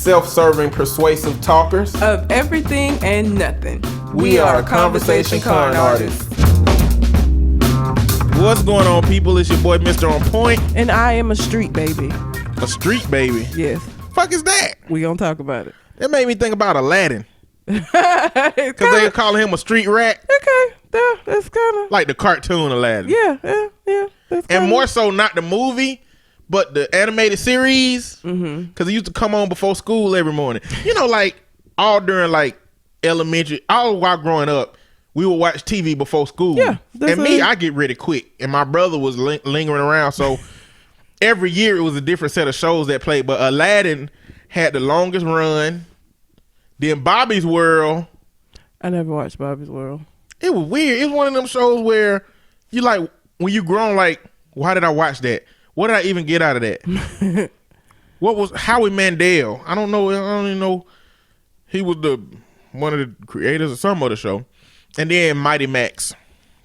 self-serving, persuasive talkers of everything and nothing. We are conversation con artists. What's going on, people? It's your boy, Mr. On Point. And I am a street baby. A street baby? Yes. Fuck is that? We gonna talk about it. That made me think about Aladdin. Because they calling him a street rat. Okay. Yeah, that's kind of... like the cartoon Aladdin. Yeah. And more so not the movie, but the animated series. Because it used to come on before school every morning. You know, like all during like elementary, all while growing up, we would watch TV before school. Yeah. And I get ready quick. And my brother was lingering around. So every year it was a different set of shows that played. But Aladdin had the longest run. Then Bobby's World. I never watched Bobby's World. It was weird. It was one of them shows where you like, when you grown, like, why did I watch that? What did I even get out of that? What was Howie Mandel? I don't know. I don't even know. He was one of the creators of some other show. And then Mighty Max.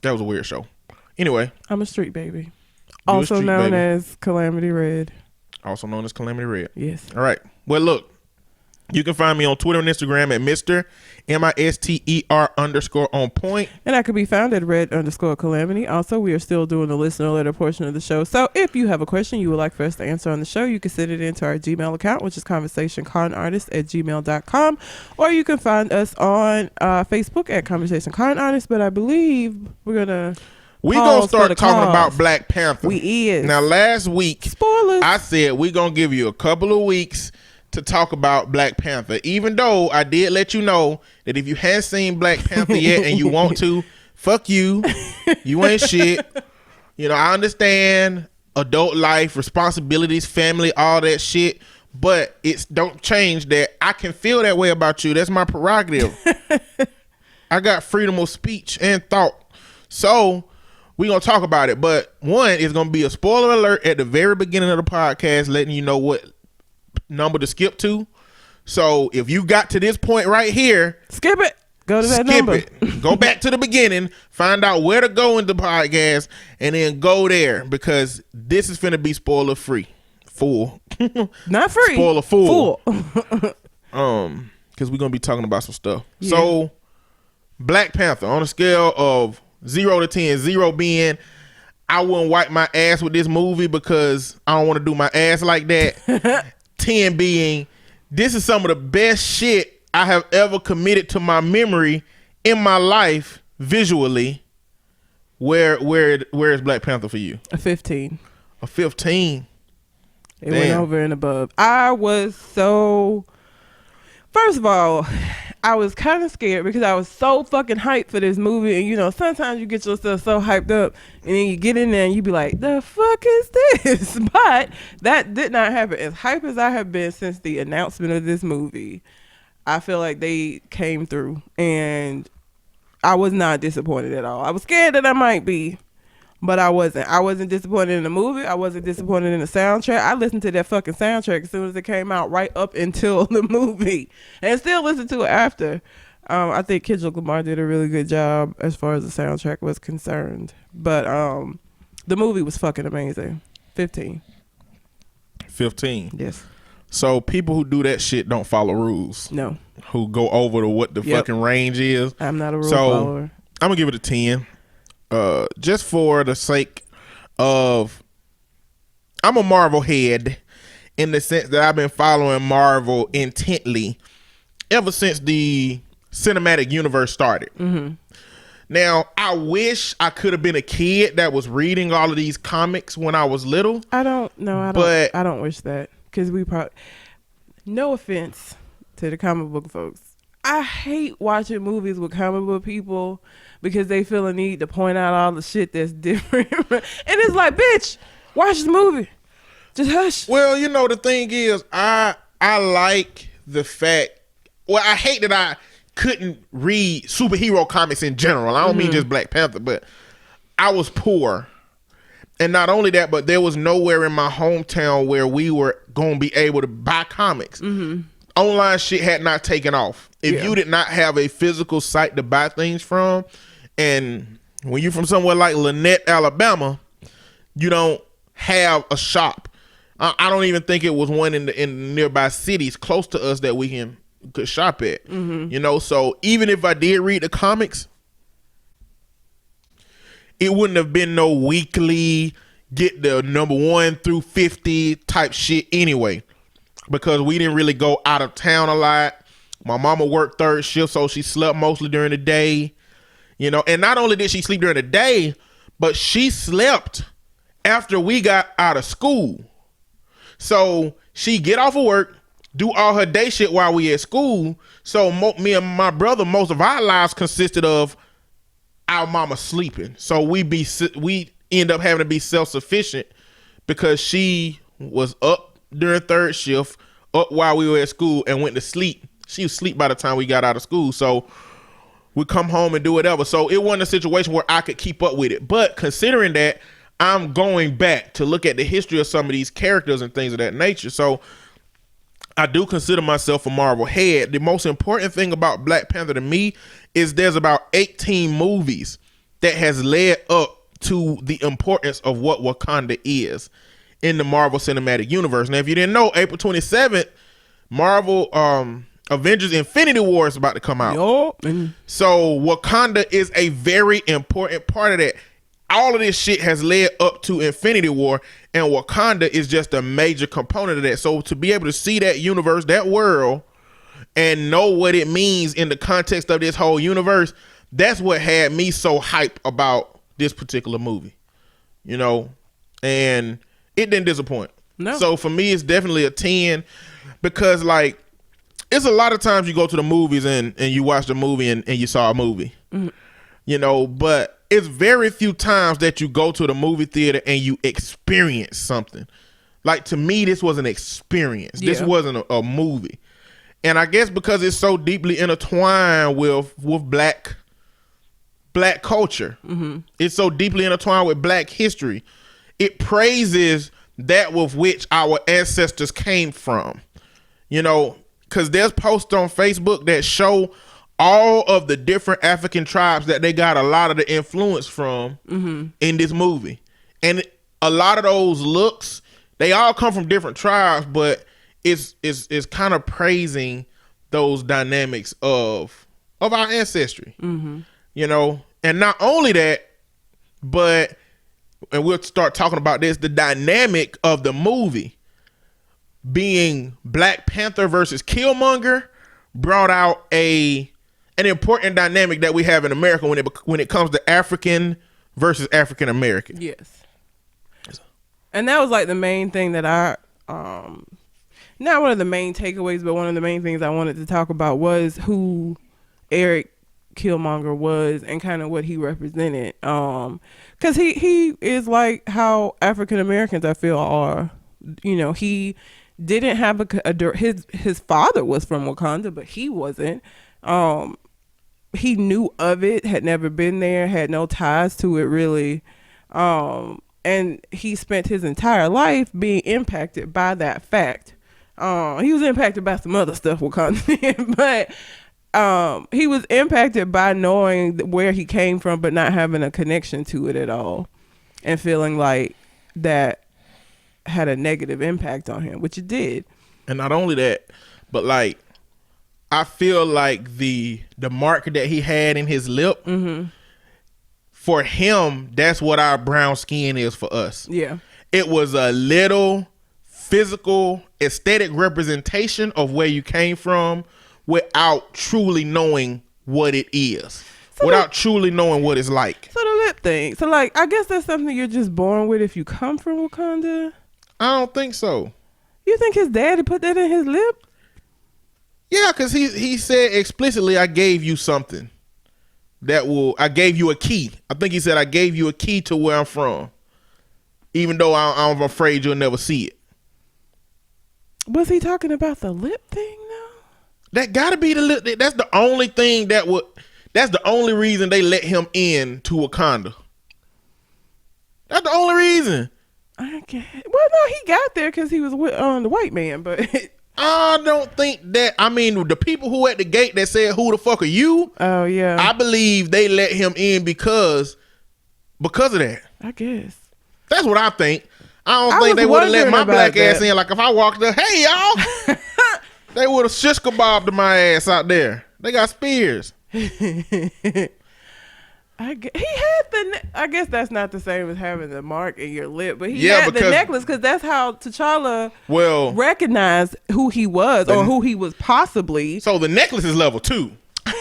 That was a weird show. Anyway. I'm a street baby. Also known as Calamity Red. Also known as Calamity Red. Yes. All right. Well, look. You can find me on Twitter and Instagram at Mr. MISTER_on point. And I could be found at Red_Calamity. Also, we are still doing the listener letter portion of the show. So if you have a question you would like for us to answer on the show, you can send it into our Gmail account, which is conversationconartist@gmail.com. Or you can find us on Facebook at Conversation Con Artist. But I believe we're going to start talking about Black Panther. We is. Now, last week, spoilers. I said we're going to give you a couple of weeks to talk about Black Panther, even though I did let you know that if you hadn't seen Black Panther yet and you want to, fuck you. You ain't shit. You know, I understand adult life, responsibilities, family, all that shit, but it's don't change that I can feel that way about you. That's my prerogative. I got freedom of speech and thought. So we're going to talk about it. But one is going to be a spoiler alert at the very beginning of the podcast, letting you know what number to skip to. So if you got to this point right here, skip it. Go to that number. Skip it. Go back to the beginning. Find out where to go in the podcast, and then go there, because this is finna be spoiler free. Full. Not free. Spoiler full. Because we're gonna be talking about some stuff. Yeah. So Black Panther, on a scale of 0 to 10, 0 being I wouldn't wipe my ass with this movie because I don't want to do my ass like that. 10 being, this is some of the best shit I have ever committed to my memory in my life visually. Where is Black Panther for you? A 15. A 15. It went over and above. I was so... First of all, I was kind of scared because I was so fucking hyped for this movie. And, you know, sometimes you get yourself so hyped up and then you get in there and you be like, the fuck is this? But that did not happen. As hype as I have been since the announcement of this movie, I feel like they came through. And I was not disappointed at all. I was scared that I might be, but I wasn't. I wasn't disappointed in the movie. I wasn't disappointed in the soundtrack. I listened to that fucking soundtrack as soon as it came out, right up until the movie, and still listened to it after. I think Kendrick Lamar did a really good job as far as the soundtrack was concerned. But the movie was fucking amazing. 15. 15. Yes. So people who do that shit don't follow rules. No. Who go over to what the fucking range is. I'm not a rule follower. I'm gonna give it a 10. Just for the sake of, I'm a Marvel head in the sense that I've been following Marvel intently ever since the cinematic universe started. Mm-hmm. Now, I wish I could have been a kid that was reading all of these comics when I was little. I don't wish that, because we probably, no offense to the comic book folks, I hate watching movies with comic book people because they feel a need to point out all the shit that's different. And it's like, bitch, watch the movie. Just hush. Well, you know, the thing is, I like the fact, well, I hate that I couldn't read superhero comics in general. I don't mean just Black Panther, but I was poor. And not only that, but there was nowhere in my hometown where we were going to be able to buy comics. Online shit had not taken off. If you did not have a physical site to buy things from, and when you're from somewhere like Lynette, Alabama, you don't have a shop. I don't even think it was one in the nearby cities close to us that we could shop at. You know, so even if I did read the comics, it wouldn't have been no weekly get the number 1 through 50 type shit anyway, because we didn't really go out of town a lot. My mama worked third shift, so she slept mostly during the day, you know. And not only did she sleep during the day, but she slept after we got out of school. So she get off of work, do all her day shit while we at school. So me and my brother, most of our lives consisted of our mama sleeping. So we end up having to be self-sufficient because she was up during third shift, up while we were at school, and went to sleep. She was asleep by the time we got out of school. So we come home and do whatever. So it wasn't a situation where I could keep up with it. But considering that, I'm going back to look at the history of some of these characters and things of that nature. So I do consider myself a Marvel head. The most important thing about Black Panther to me is there's about 18 movies that has led up to the importance of what Wakanda is in the Marvel Cinematic Universe. Now, if you didn't know, April 27th, Marvel Avengers Infinity War is about to come out. So Wakanda is a very important part of that. All of this shit has led up to Infinity War, and Wakanda is just a major component of that. So to be able to see that universe, that world, and know what it means in the context of this whole universe, that's what had me so hyped about this particular movie, you know, and it didn't disappoint. No. So for me, it's definitely a 10, because like, it's a lot of times you go to the movies and you watch the movie and you saw a movie, you know, but it's very few times that you go to the movie theater and you experience something. Like, to me, this was an experience. This wasn't a movie. And I guess because it's so deeply intertwined with black culture, it's so deeply intertwined with black history, it praises that with which our ancestors came from, you know, because there's posts on Facebook that show all of the different African tribes that they got a lot of the influence from in this movie. And a lot of those looks, they all come from different tribes, but it's kind of praising those dynamics of our ancestry, you know. And not only that, but, and we'll start talking about this, the dynamic of the movie being Black Panther versus Killmonger brought out an important dynamic that we have in America when it comes to African versus African American. Yes. And that was like the main thing that I not one of the main takeaways, but one of the main things I wanted to talk about was who Eric Killmonger was and kind of what he represented. Because he is like how African Americans, I feel, are. You know, he didn't have his father was from Wakanda, but he wasn't. He knew of it, had never been there, had no ties to it really. And he spent his entire life being impacted by that fact. He was impacted by some other stuff Wakanda, but he was impacted by knowing where he came from, but not having a connection to it at all, and feeling like that had a negative impact on him, which it did. And not only that, but like, I feel like the mark that he had in his lip, for him, that's what our brown skin is for us. Yeah. It was a little physical, aesthetic representation of where you came from without truly knowing what it is. So without truly knowing what it's like. So the lip thing. So like, I guess that's something you're just born with if you come from Wakanda? I don't think so. You think his daddy put that in his lip? Yeah, because he said explicitly, I gave you something I gave you a key. I think he said, I gave you a key to where I'm from. Even though I'm afraid you'll never see it. Was he talking about the lip thing though? That gotta be the lip. That's the only thing that's the only reason they let him in to Wakanda. That's the only reason. I guess. Well, no, he got there because he was with the white man, but I don't think that. I mean, the people who at the gate that said, "Who the fuck are you?" Oh yeah, I believe they let him in because of that. I guess that's what I think. I don't think they would have let my black ass that. in. Like if I walked up, hey y'all, they would have shish kebabbed my ass out there. They got spears. I guess that's not the same as having the mark in your lip, but he had the necklace because that's how T'Challa recognized who he was or who he was possibly. So the necklace is level 2.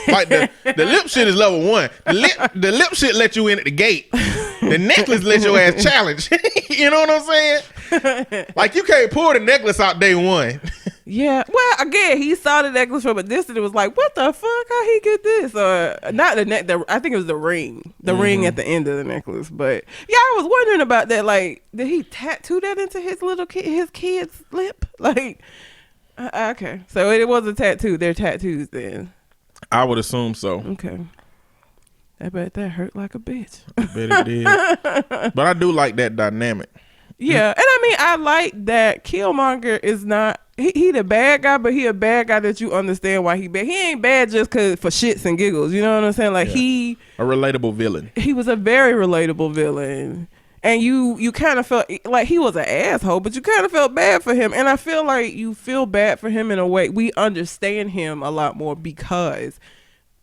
Like the lip shit is level 1. The lip shit let you in at the gate. The necklace let your ass challenge. You know what I'm saying? Like you can't pull the necklace out day 1. Yeah. Well, again, he saw the necklace from a distance. It was like, what the fuck? How he get this? Or not the neck. I think it was the ring. The ring at the end of the necklace. But yeah, I was wondering about that. Like, did he tattoo that into his kid's lip? Like, okay. So it was a tattoo. They're tattoos then. I would assume so. Okay. I bet that hurt like a bitch. I bet it did. But I do like that dynamic. Yeah, and I mean, I like that Killmonger is not, he the bad guy, but he a bad guy that you understand why he bad. He ain't bad just cause for shits and giggles, you know what I'm saying? Like a relatable villain. He was a very relatable villain. And you kind of felt like he was an asshole, but you kind of felt bad for him. And I feel like you feel bad for him in a way. We understand him a lot more because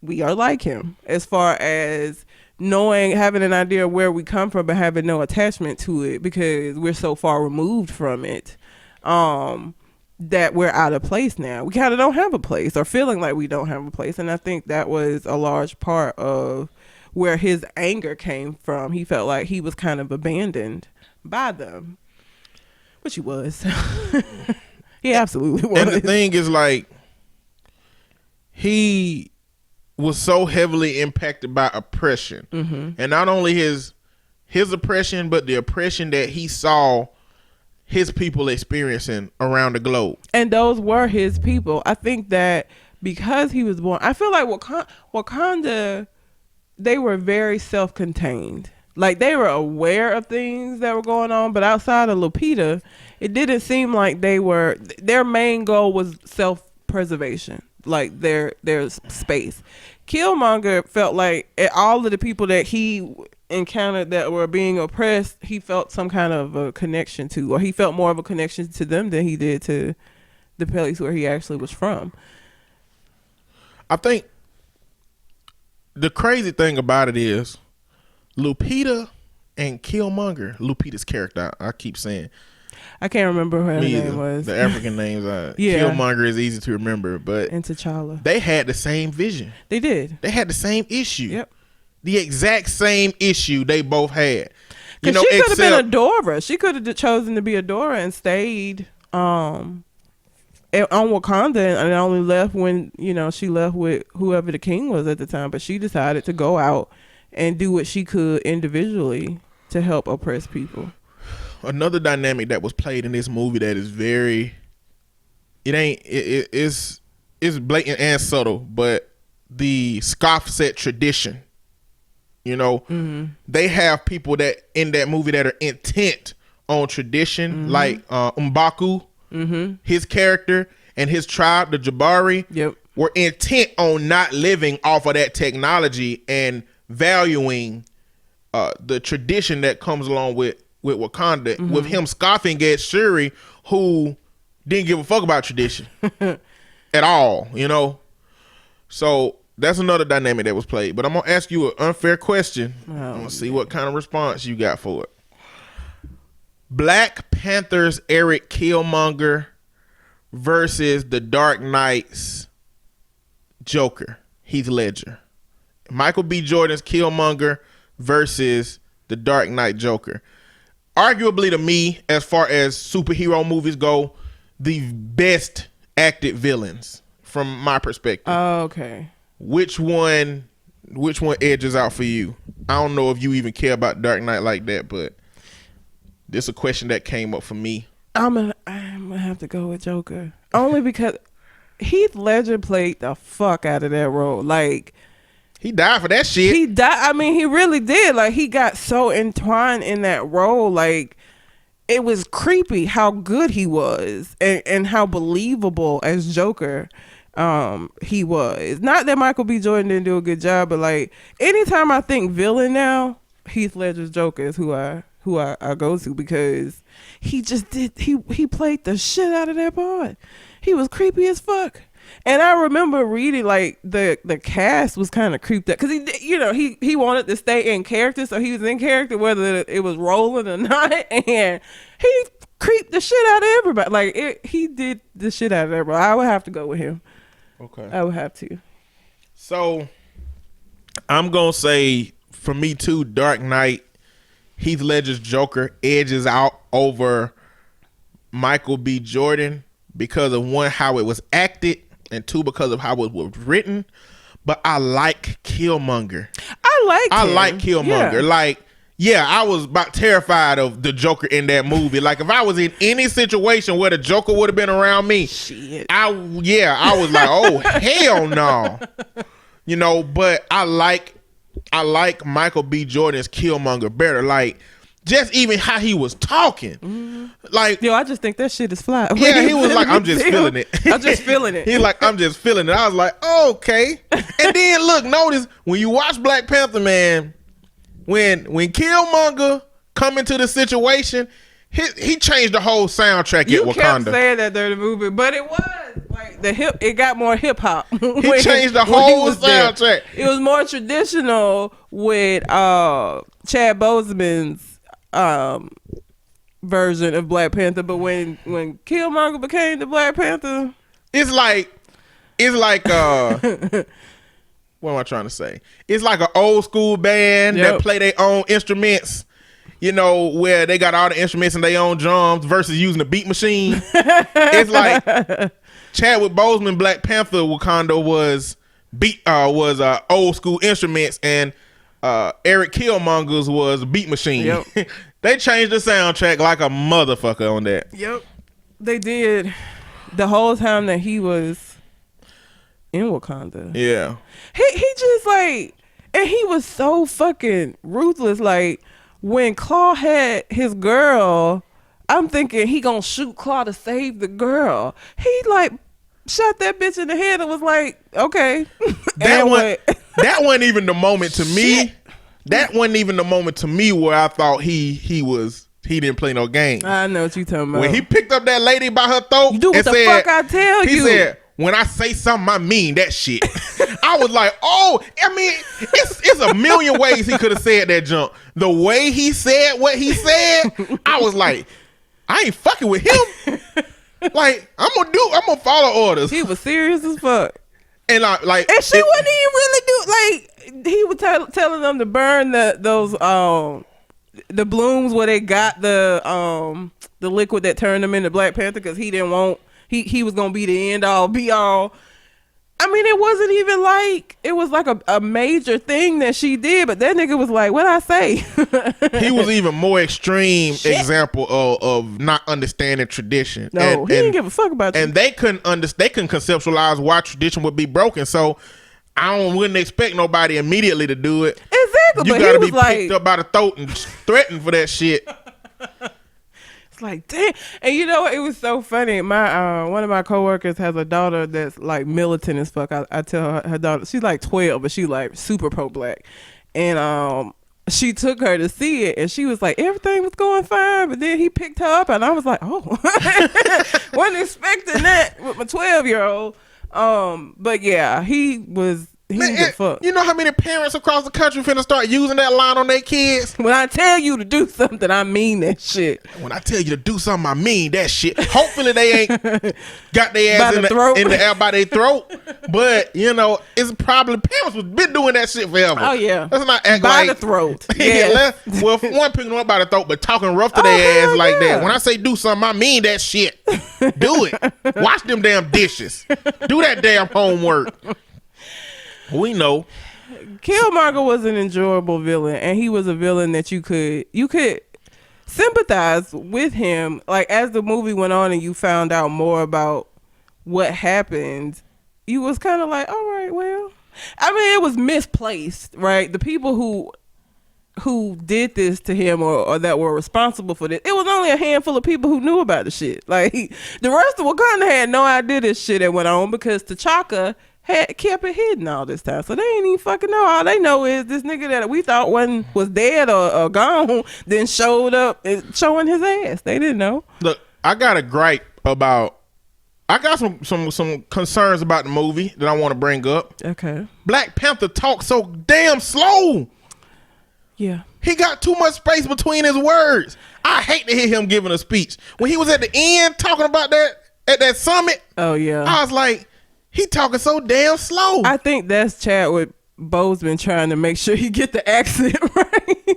we are like him as far as having an idea of where we come from, but having no attachment to it because we're so far removed from it that we're out of place now. We kind of don't have a place or feeling like we don't have a place. And I think that was a large part of where his anger came from. He felt like he was kind of abandoned by them, which he was. He absolutely was. And the thing is, like, he was so heavily impacted by oppression, and not only his oppression, but the oppression that he saw his people experiencing around the globe. And those were his people. I think that because he was born, I feel like Wakanda, they were very self-contained. Like they were aware of things that were going on, but outside of Lupita, it didn't seem like their main goal was self-preservation. Like their space. Killmonger felt like all of the people that he encountered that were being oppressed, he felt some kind of a connection to, or he felt more of a connection to them than he did to the place where he actually was from. I think the crazy thing about it is Lupita and Killmonger, Lupita's character, I keep saying, I can't remember what her name was. The African names. Killmonger is easy to remember, but and T'Challa, they had the same vision. They did. They had the same issue. Yep. The exact same issue they both had. You know, she could have been a Dora. She could have chosen to be a Dora and stayed on Wakanda and only left when, she left with whoever the king was at the time. But she decided to go out and do what she could individually to help oppressed people. Another dynamic that was played in this movie that is it's blatant and subtle, but the scoff set tradition, they have people that in that movie that are intent on tradition, like M'Baku, his character and his tribe, the Jabari, were intent on not living off of that technology and valuing the tradition that comes along with Wakanda, with him scoffing at Shuri, who didn't give a fuck about tradition at all, So that's another dynamic that was played. But I'm going to ask you an unfair question. I'm going to see what kind of response you got for it. Black Panther's Eric Killmonger versus the Dark Knight's Joker, Heath Ledger. Michael B. Jordan's Killmonger versus the Dark Knight Joker. Arguably, to me, as far as superhero movies go, the best acted villains from my perspective. Oh, okay. Which one edges out for you? I don't know if you even care about Dark Knight like that, but this is a question that came up for me. I'm gonna have to go with Joker. Only because Heath Ledger played the fuck out of that role. Like, he died for that shit. He died. I mean, he really did. Like, he got so entwined in that role. Like, it was creepy how good he was and how believable as Joker he was. Not that Michael B. Jordan didn't do a good job, but like anytime I think villain now, Heath Ledger's Joker is who I who I go to, because he just did he played the shit out of that part. He was creepy as fuck. And I remember reading like the cast was kind of creeped out because he wanted to stay in character, so he was in character whether it was rolling or not, and he creeped the shit out of everybody. Like he did the shit out of everybody. I would have to go with him. Okay, I would have to. So I'm gonna say for me too, Dark Knight, Heath Ledger's Joker edges out over Michael B. Jordan because of one, how it was acted, and two, because of how it was written. But I like Killmonger. I like Killmonger. Yeah. Like, yeah, I was about terrified of the Joker in that movie. Like, if I was in any situation where the Joker would have been around me, shit. I was like, oh hell no. You know, but I like Michael B. Jordan's Killmonger better. Like, just even how he was talking. Mm-hmm. Like, yo, I just think that shit is fly. Yeah, he was like, I'm just feeling it. I'm just feeling it. He's like, I'm just feeling it. I was like, oh, okay. And then look, notice when you watch Black Panther, man, when Killmonger come into the situation, he changed the whole soundtrack at Wakanda. You kept saying that during the movie, but it was like it got more hip hop. He changed the whole soundtrack. There. It was more traditional with Chad Boseman's version of Black Panther, but when Killmonger became the Black Panther, it's like what am I trying to say? It's like an old school band that play their own instruments, you know, where they got all the instruments and their own drums versus using a beat machine. It's like Chadwick Boseman Black Panther Wakanda was old school instruments, and Eric Killmonger's was a beat machine. Yep. They changed the soundtrack like a motherfucker on that. Yep, they did. The whole time that he was in Wakanda. Yeah. He just like, and he was so fucking ruthless. Like, when Claw had his girl, I'm thinking he gonna shoot Claw to save the girl. He like shot that bitch in the head and was like, okay. That wasn't even the moment to me. That wasn't even the moment to me where I thought he didn't play no game. I know what you talking about. When he picked up that lady by her throat, you do what the fuck I tell you. He said, when I say something, I mean that shit. I was like, oh, I mean, it's a million ways he could have said that jump. The way he said what he said, I was like, I ain't fucking with him. Like, I'm gonna follow orders. He was serious as fuck. And and she wouldn't even really do, like, he was telling them to burn those the blooms where they got the liquid that turned them into Black Panther, because he didn't want, he was gonna be the end all be all. I mean, it wasn't even like, it was like a major thing that she did, but that nigga was like, what'd I say? He was even more extreme example of not understanding tradition. No, he didn't give a fuck about and they couldn't conceptualize why tradition would be broken. So I wouldn't expect nobody immediately to do it. Exactly. You gotta be picked up by the throat and threatened for that shit. Like, damn. And you know what, it was so funny, my one of my coworkers has a daughter that's like militant as fuck. I tell her daughter, she's like 12, but she like super pro-Black, and she took her to see it, and she was like, everything was going fine, but then he picked her up, and I was like, oh. Wasn't expecting that with my 12-year-old. But yeah, he didn't give a fuck. You know how many parents across the country finna start using that line on their kids? When I tell you to do something, I mean that shit. When I tell you to do something, I mean that shit. Hopefully they ain't got their ass in the air by their throat. But, you know, it's probably parents was been doing that shit forever. Oh, yeah. Let's not act by like... the throat. Yeah. Well, one picking them up by the throat, but talking rough to their ass like that. When I say do something, I mean that shit. Do it. Wash them damn dishes. Do that damn homework. We know. Killmonger was an enjoyable villain, and he was a villain that you could sympathize with him. Like, as the movie went on and you found out more about what happened, you was kind of like, all right, well, I mean, it was misplaced, right? The people who did this to him or that were responsible for this, it was only a handful of people who knew about the shit. Like, the rest of Wakanda had no idea this shit that went on, because T'Chaka had kept it hidden all this time. So they ain't even fucking know. All they know is this nigga that we thought was dead or gone then showed up and showing his ass. They didn't know. Look, I got a gripe about. I got some concerns about the movie that I want to bring up. Okay. Black Panther talks so damn slow. Yeah. He got too much space between his words. I hate to hear him giving a speech. When he was at the end talking about that at that summit. Oh yeah. I was like, he talking so damn slow. I think that's Chadwick Boseman trying to make sure he get the accent right.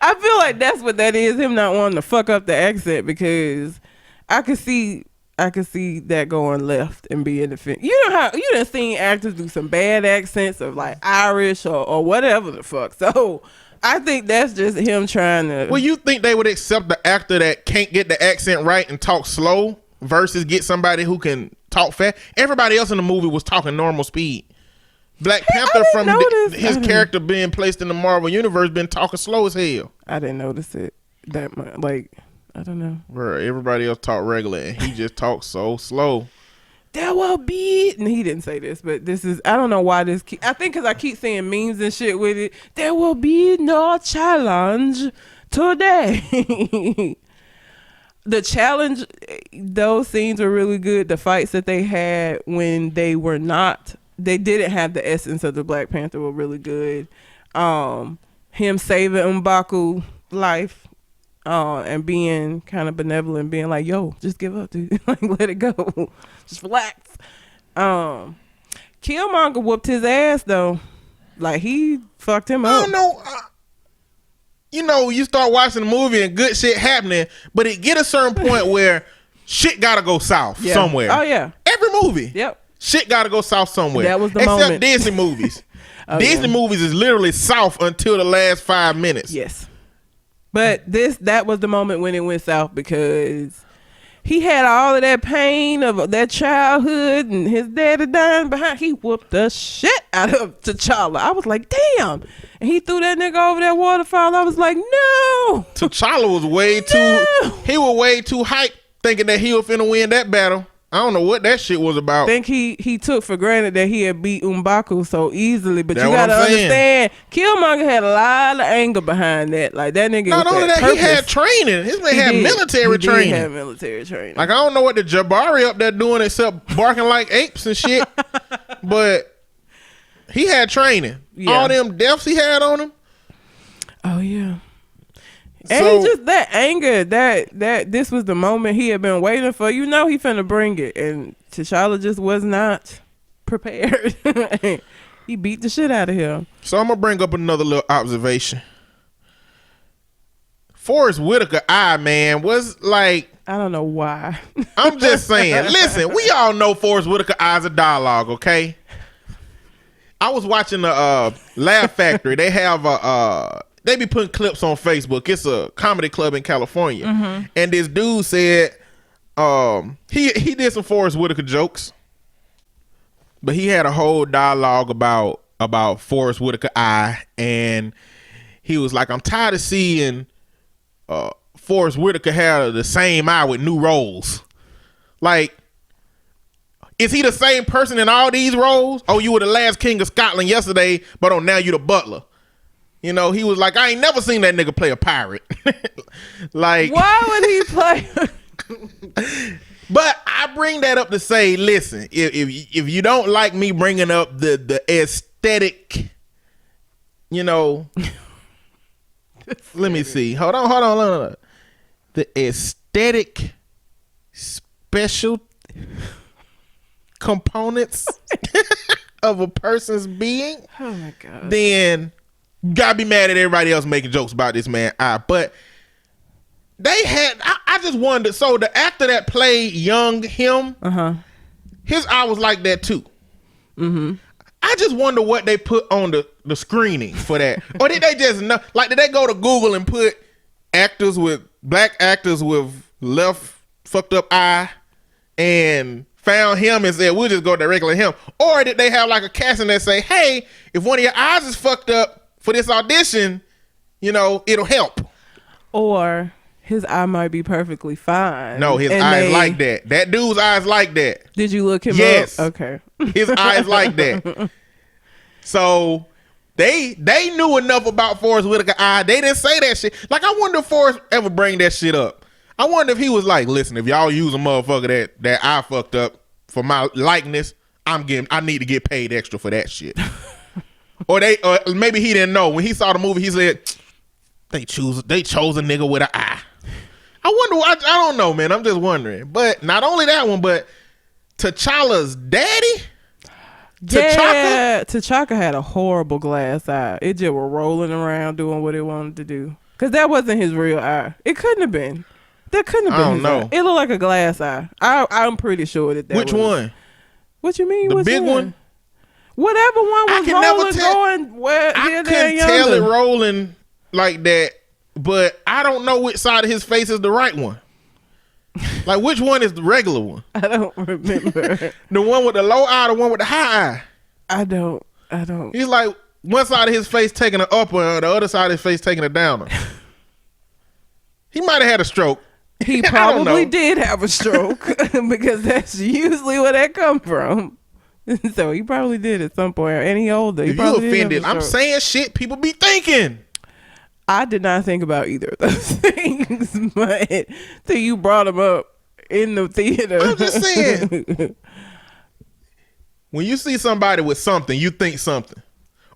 I feel like that's what that is. Him not wanting to fuck up the accent because I could see that going left and being offended. You know how you done seen actors do some bad accents of like Irish or whatever the fuck. So I think that's just him trying to. Well, you think they would accept the actor that can't get the accent right and talk slow versus get somebody who can talk fast? Everybody else in the movie was talking normal speed. Black Panther from his character being placed in the Marvel universe been talking slow as hell. I didn't notice it that much. Like, I don't know. Bro, everybody else talk regular and he just talks so slow. There will be, and he didn't say this, but this is, I don't know why this, I think because I keep seeing memes and shit with it. There will be no challenge today. The challenge, those scenes were really good. The fights that they had when they didn't have the essence of the Black Panther were really good. Him saving M'Baku life. And being kind of benevolent, being like, yo, just give up, dude. Like, let it go. Just relax. Killmonger whooped his ass, though. Like, he fucked him up. I don't know. You start watching the movie and good shit happening, but it get a certain point where shit gotta go south somewhere. Oh, yeah. Every movie. Yep. Shit gotta go south somewhere. That was the Except moment. Disney movies. Disney movies is literally south until the last 5 minutes. Yes. But that was the moment when it went south because he had all of that pain of that childhood and his daddy dying behind. He whooped the shit out of T'Challa. I was like, damn. And he threw that nigga over that waterfall. I was like, no. T'Challa was way too hyped thinking that he was finna win that battle. I don't know what that shit was about. I think he took for granted that he had beat M'Baku so easily, but That's you gotta what I'm saying. understand, Killmonger had a lot of anger behind that. Like that nigga. Not only that, he had training. His man had military training. He had military training. Like I don't know what the Jabari up there doing except barking like apes and shit, but he had training. Yeah. All them deaths he had on him. Oh yeah. And he just that anger that this was the moment he had been waiting for. He finna bring it, and T'Challa just was not prepared. He beat the shit out of him. So I'm gonna bring up another little observation. Forrest Whitaker man was like, I don't know why. I'm just saying. Listen, we all know Forrest Whitaker is a dialogue, okay? I was watching the Laugh Factory. They have they be putting clips on Facebook. It's a comedy club in California. Mm-hmm. And this dude said he did some Forrest Whitaker jokes. But he had a whole dialogue about Forrest Whitaker and he was like, I'm tired of seeing Forrest Whitaker have the same eye with new roles. Like, is he the same person in all these roles? Oh, you were the last king of Scotland yesterday, but now you the butler. He was like, I ain't never seen that nigga play a pirate. Like, why would he play? But I bring that up to say, listen, if you don't like me bringing up the aesthetic, let me see. Hold on. The aesthetic special components of a person's being. Oh my God. Then gotta be mad at everybody else making jokes about this man. But they had, I just wondered, so the actor that played young him, his eye was like that too. Mm-hmm. I just wonder what they put on the screening for that. Or did they just know, like, did they go to Google and put black actors with left fucked up eye and found him and said, we'll just go directly to him? Or did they have like a casting that say, hey, if one of your eyes is fucked up for this audition, it'll help? Or his eye might be perfectly fine. No, his eyes like that. That dude's eyes like that. Did you look him up? Yes. Okay. His eyes like that. So they knew enough about Forrest Whitaker eye. They didn't say that shit. Like, I wonder if Forrest ever bring that shit up. I wonder if he was like, listen, if y'all use a motherfucker that eye fucked up for my likeness, I need to get paid extra for that shit. or maybe he didn't know. When he saw the movie, he said, they chose a nigga with an eye. I wonder. I don't know, man. I'm just wondering. But not only that one, but T'Challa's daddy. Yeah, T'Chaka had a horrible glass eye. It just was rolling around doing what it wanted to do. Cause that wasn't his real eye. It couldn't have been. That couldn't have been. I don't know. Eye. It looked like a glass eye. I'm pretty sure that. Which one? What you mean? The big one? Whatever one was rolling, going where? I couldn't tell it rolling like that. But I don't know which side of his face is the right one. Like, which one is the regular one? I don't remember. The one with the low eye, the one with the high eye. I don't. He's like, one side of his face taking an upper, and the other side of his face taking a downer. He might have had a stroke. He probably did have a stroke because that's usually where that come from. So he probably did at some point. And he older. If you offended, I'm saying shit people be thinking. I did not think about either of those things, but till you brought them up in the theater. I'm just saying. When you see somebody with something, you think something.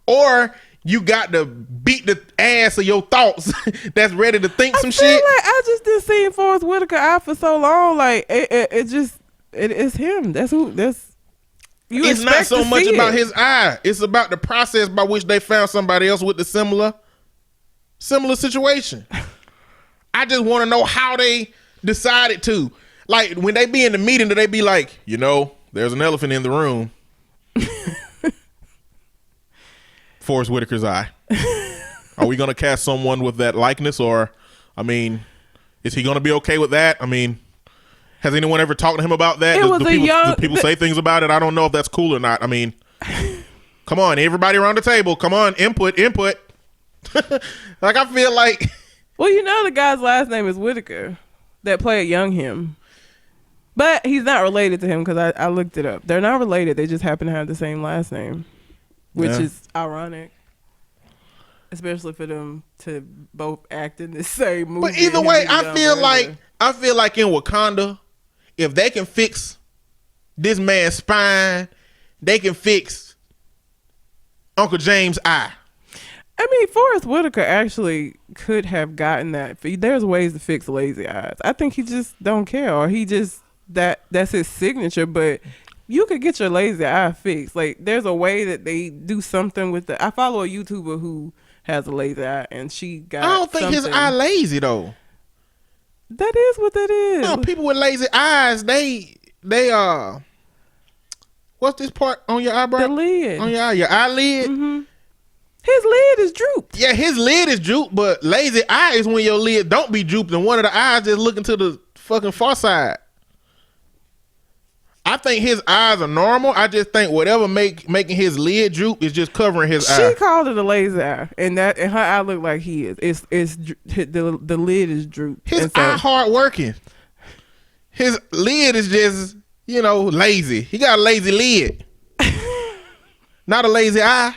Or you got to beat the ass of your thoughts that's ready to think some shit. Like I just didn't see Forrest Whitaker out for so long. Like it's him. That's who. It's not so much about his eye. It's about the process by which they found somebody else with the similar situation. I just want to know how they decided to. Like, when they be in the meeting, do they be like, there's an elephant in the room. Forrest Whitaker's eye. Are we going to cast someone with that likeness? Or, is he going to be okay with that? Has anyone ever talked to him about that? Do people say things about it? I don't know if that's cool or not. Come on, everybody around the table. Come on, input. Like, I feel like... Well, the guy's last name is Whitaker that played young him. But he's not related to him because I looked it up. They're not related. They just happen to have the same last name, which is ironic. Especially for them to both act in the same movie. But either way, I feel like in Wakanda, if they can fix this man's spine, they can fix Uncle James' eye. Forrest Whitaker actually could have gotten that. There's ways to fix lazy eyes. I think he just don't care, or he just that's his signature. But you could get your lazy eye fixed. Like, there's a way that they do something with I follow a YouTuber who has a lazy eye, and she got. I don't think his eye lazy though. That is what that is. No, people with lazy eyes, they what's this part on your eyebrow? The lid. On your eye, your eyelid. Mm-hmm. His lid is drooped. Yeah, his lid is drooped, but lazy eye is when your lid don't be drooped and one of the eyes just looking to the fucking far side. I think his eyes are normal. I just think whatever making his lid droop is just covering his eye. She called it a lazy eye, and her eye look like he is. It's the lid is drooped. His eye hard working. His lid is just lazy. He got a lazy lid, not a lazy eye.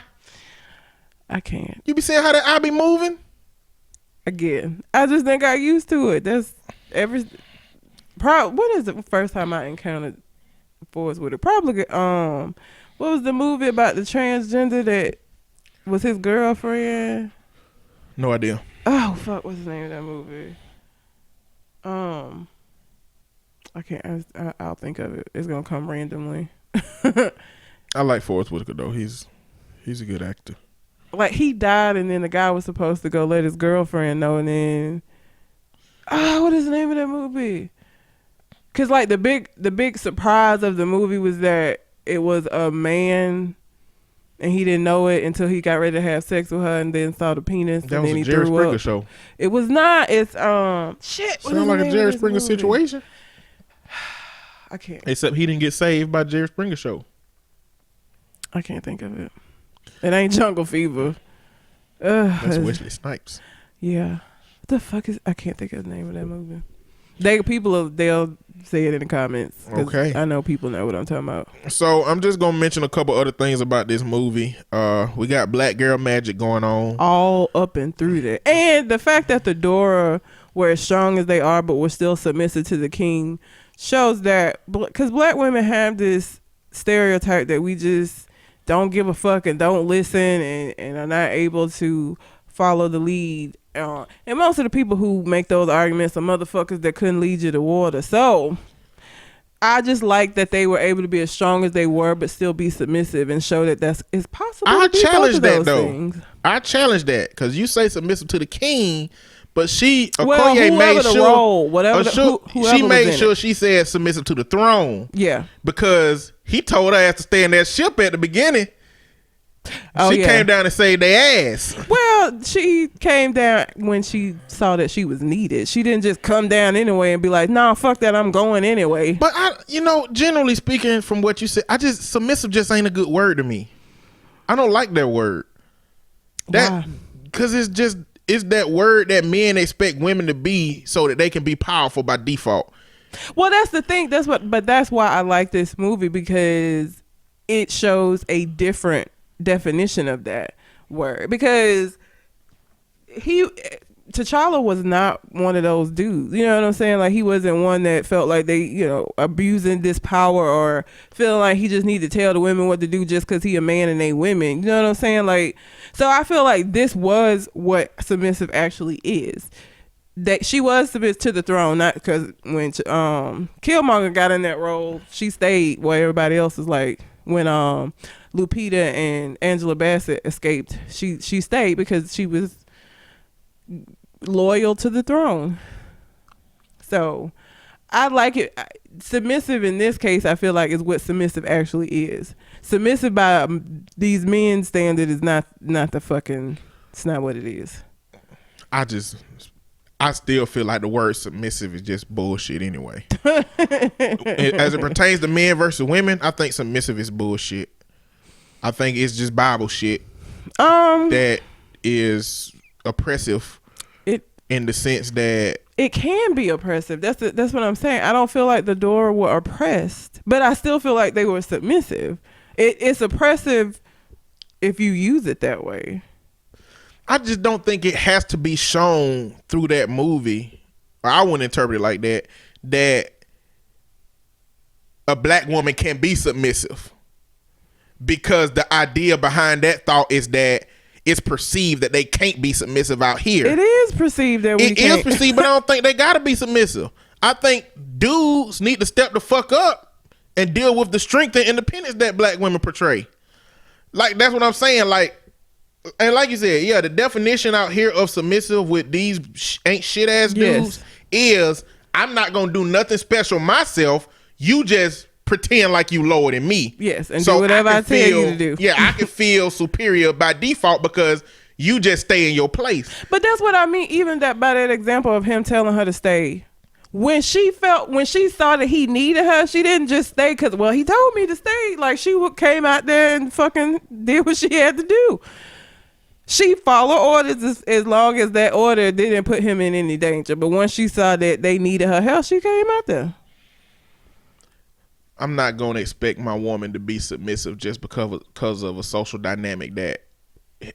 I can't. You be seeing how that eye be moving? Again, I just think I used to it. That's when is the first time I encountered Forrest Whitaker? Probably what was the movie about the transgender that was his girlfriend? No idea. Oh fuck, what's the name of that movie? I can't. I'll think of it. It's gonna come randomly. I like Forrest Whitaker though. He's a good actor. Like, he died, and then the guy was supposed to go let his girlfriend know, and then what is the name of that movie? Because like the big surprise of the movie was that it was a man, and he didn't know it until he got ready to have sex with her, and then saw the penis. That and was then a he Jerry threw Springer up. show. It was not. It's shit. Sound like a Jerry Springer situation. I can't. Except he didn't get saved by Jerry Springer show. I can't think of it. It ain't Jungle Fever. That's Wesley Snipes. Yeah. What the fuck is? I can't think of the name of that movie. They'll say it in the comments. Okay. I know people know what I'm talking about. So I'm just gonna mention a couple other things about this movie. We got black girl magic going on. All up and through there. And the fact that the Dora were as strong as they are, but were still submissive to the king, shows that, because black women have this stereotype that we just don't give a fuck and don't listen and are not able to follow the lead. And most of the people who make those arguments are motherfuckers that couldn't lead you to water. So I just like that they were able to be as strong as they were, but still be submissive and show that it's possible. I challenge that though. Things. I challenge that because you say submissive to the king, but Okoye whoever made the sure, role, whoever she made sure she said submissive to the throne. Yeah, because he told her ass to stay in that ship at the beginning. She came down and saved their ass. Well, she came down when she saw that she was needed. She didn't just come down anyway and be like, "Nah, fuck that, I'm going anyway." But generally speaking, from what you said, submissive just ain't a good word to me. I don't like that word. That because it's that word that men expect women to be so that they can be powerful by default. Well, that's the thing. That's why I like this movie, because it shows a different definition of that word. Because T'Challa was not one of those dudes. You know what I'm saying? Like, he wasn't one that felt like they, abusing this power or feeling like he just needed to tell the women what to do just because he a man and they women. You know what I'm saying? Like, so I feel like this was what submissive actually is. That she was submissive to the throne, not because when Killmonger got in that role, she stayed while everybody else was like, when Lupita and Angela Bassett escaped, she stayed because she was loyal to the throne. So I like it. Submissive in this case, I feel like, is what submissive actually is. Submissive by these men's standard is not the fucking, it's not what it is. I still feel like the word submissive is just bullshit anyway. As it pertains to men versus women, I think submissive is bullshit. I think it's just Bible shit that is oppressive in the sense that it can be oppressive. That's what I'm saying. I don't feel like the Dora were oppressed, but I still feel like they were submissive. It's oppressive if you use it that way. I just don't think it has to be shown through that movie, or I wouldn't interpret it like that a black woman can be submissive, because the idea behind that thought is that it's perceived that they can't be submissive out here. It is perceived that we can't. It is perceived, but I don't think they gotta be submissive. I think dudes need to step the fuck up and deal with the strength and independence that black women portray. Like, that's what I'm saying. Like, and like you said, yeah, the definition out here of submissive with these ain't shit ass dudes is, I'm not gonna do nothing special myself. You just pretend like you lower than me. Yes, and so do whatever I tell you to do. Yeah, I can feel superior by default because you just stay in your place. But that's what I mean. Even by that example of him telling her to stay, when she saw that he needed her, she didn't just stay because, well, he told me to stay. Like, she came out there and fucking did what she had to do. She followed orders as long as that order didn't put him in any danger. But once she saw that they needed her help, she came out there. I'm not going to expect my woman to be submissive just because of a social dynamic that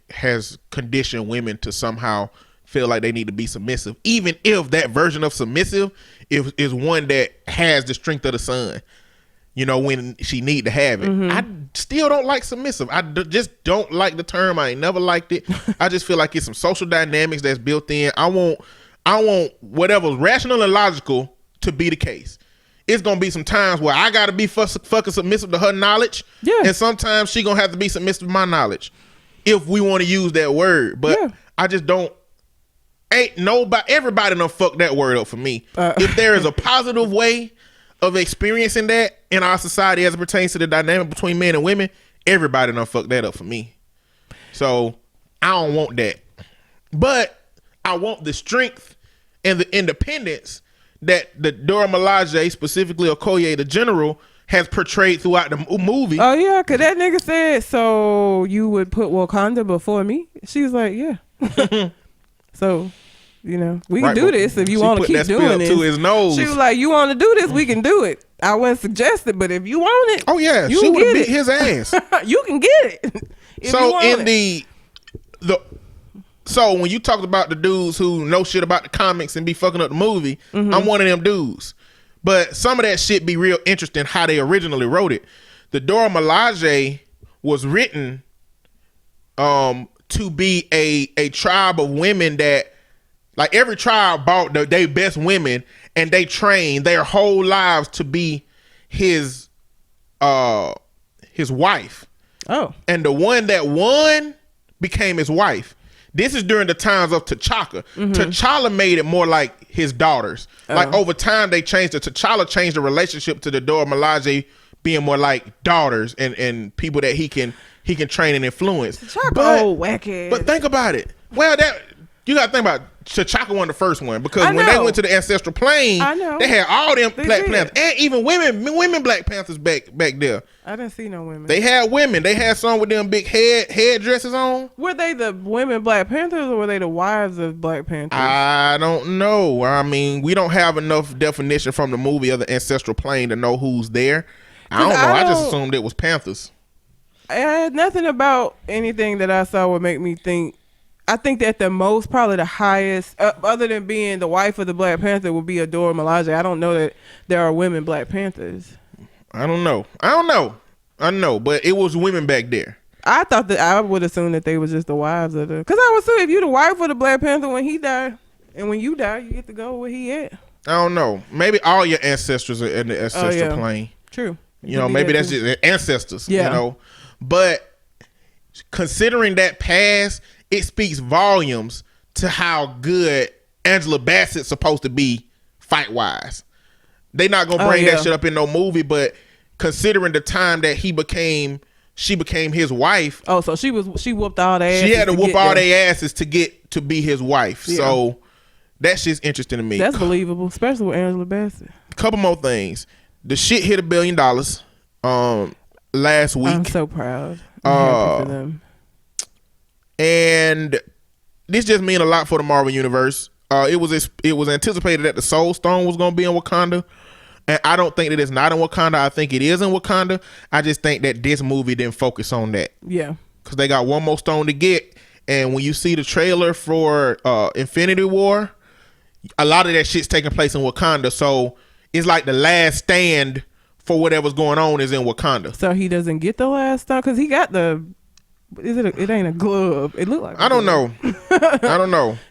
has conditioned women to somehow feel like they need to be submissive, even if that version of submissive is one that has the strength of the sun. When she need to have it. Mm-hmm. I still don't like submissive. I just don't like the term. I ain't never liked it. I just feel like it's some social dynamics that's built in. I want whatever's rational and logical to be the case. It's gonna be some times where I gotta be fucking submissive to her knowledge, and sometimes she gonna have to be submissive to my knowledge, if we want to use that word. But I just don't. Everybody done fuck that word up for me. If there is a positive way of experiencing that in our society as it pertains to the dynamic between men and women, everybody done fuck that up for me. So I don't want that. But I want the strength and the independence that the Dora Milaje, specifically Okoye the General, has portrayed throughout the movie. Oh yeah, because that nigga said, so you would put Wakanda before me? She was like, yeah. So you know, we can do this if you want to keep doing it. To his nose. She was like, you want to do this, we can do it. I wouldn't suggest it, but if you want it, oh yeah, you she would get beat it. his ass. You can get it. If So you want in it. So when you talked about the dudes who know shit about the comics and be fucking up the movie, I'm one of them dudes. But some of that shit be real interesting how they originally wrote it. The Dora Milaje was written to be a tribe of women that, like, every tribe bought their best women and they trained their whole lives to be his wife. Oh. And the one that won became his wife. This is during the times of T'Chaka. T'Challa made it more like his daughters. Like, over time they changed it. T'Challa changed the relationship to the Dora Milaje being more like daughters and people that he can train and influence. T'Chaka wacky. But think about it. Well, that you gotta think about T'Chaka won the first one because when they went to the ancestral plane, they had all them Black Panthers and even women Black Panthers back there. I didn't see no women. They had women. They had some with them big head dresses on. Were they the women Black Panthers or were they the wives of Black Panthers? I don't know. I mean, we don't have enough definition from the movie of the ancestral plane to know who's there. I don't know. I just assumed it was Panthers. I had nothing about anything that I saw would make me think. I think that the most, probably the highest, other than being the wife of the Black Panther, would be Dora Milaje. I don't know that there are women Black Panthers. I don't know. I know, but it was women back there. I thought that I would assume that they were just the wives of the. Because I would assume if you're the wife of the Black Panther when he died, and when you die, you get to go where he at. I don't know. Maybe all your ancestors are in the ancestral plane. True. You know, maybe that's just ancestors. Yeah. You know, but considering that past, it speaks volumes to how good Angela Bassett's supposed to be fight wise. They not gonna bring that shit up in no movie, but considering the time that she became his wife. Oh, so she whooped all their asses. She had to whoop all their asses to get to be his wife. Yeah. So that shit's interesting to me. That's believable, especially with Angela Bassett. Couple more things. The shit hit $1 billion last week. I'm so proud. I'm happy for them. And this just means a lot for the Marvel Universe. It was anticipated that the Soul Stone was going to be in Wakanda. And I don't think that it's not in Wakanda. I think it is in Wakanda. I just think that this movie didn't focus on that. Yeah. Because they got one more stone to get. And when you see the trailer for Infinity War, a lot of that shit's taking place in Wakanda. So it's like the last stand for whatever's going on is in Wakanda. So he doesn't get the last stone? Because he got the... it ain't a glove. It looked like I don't know.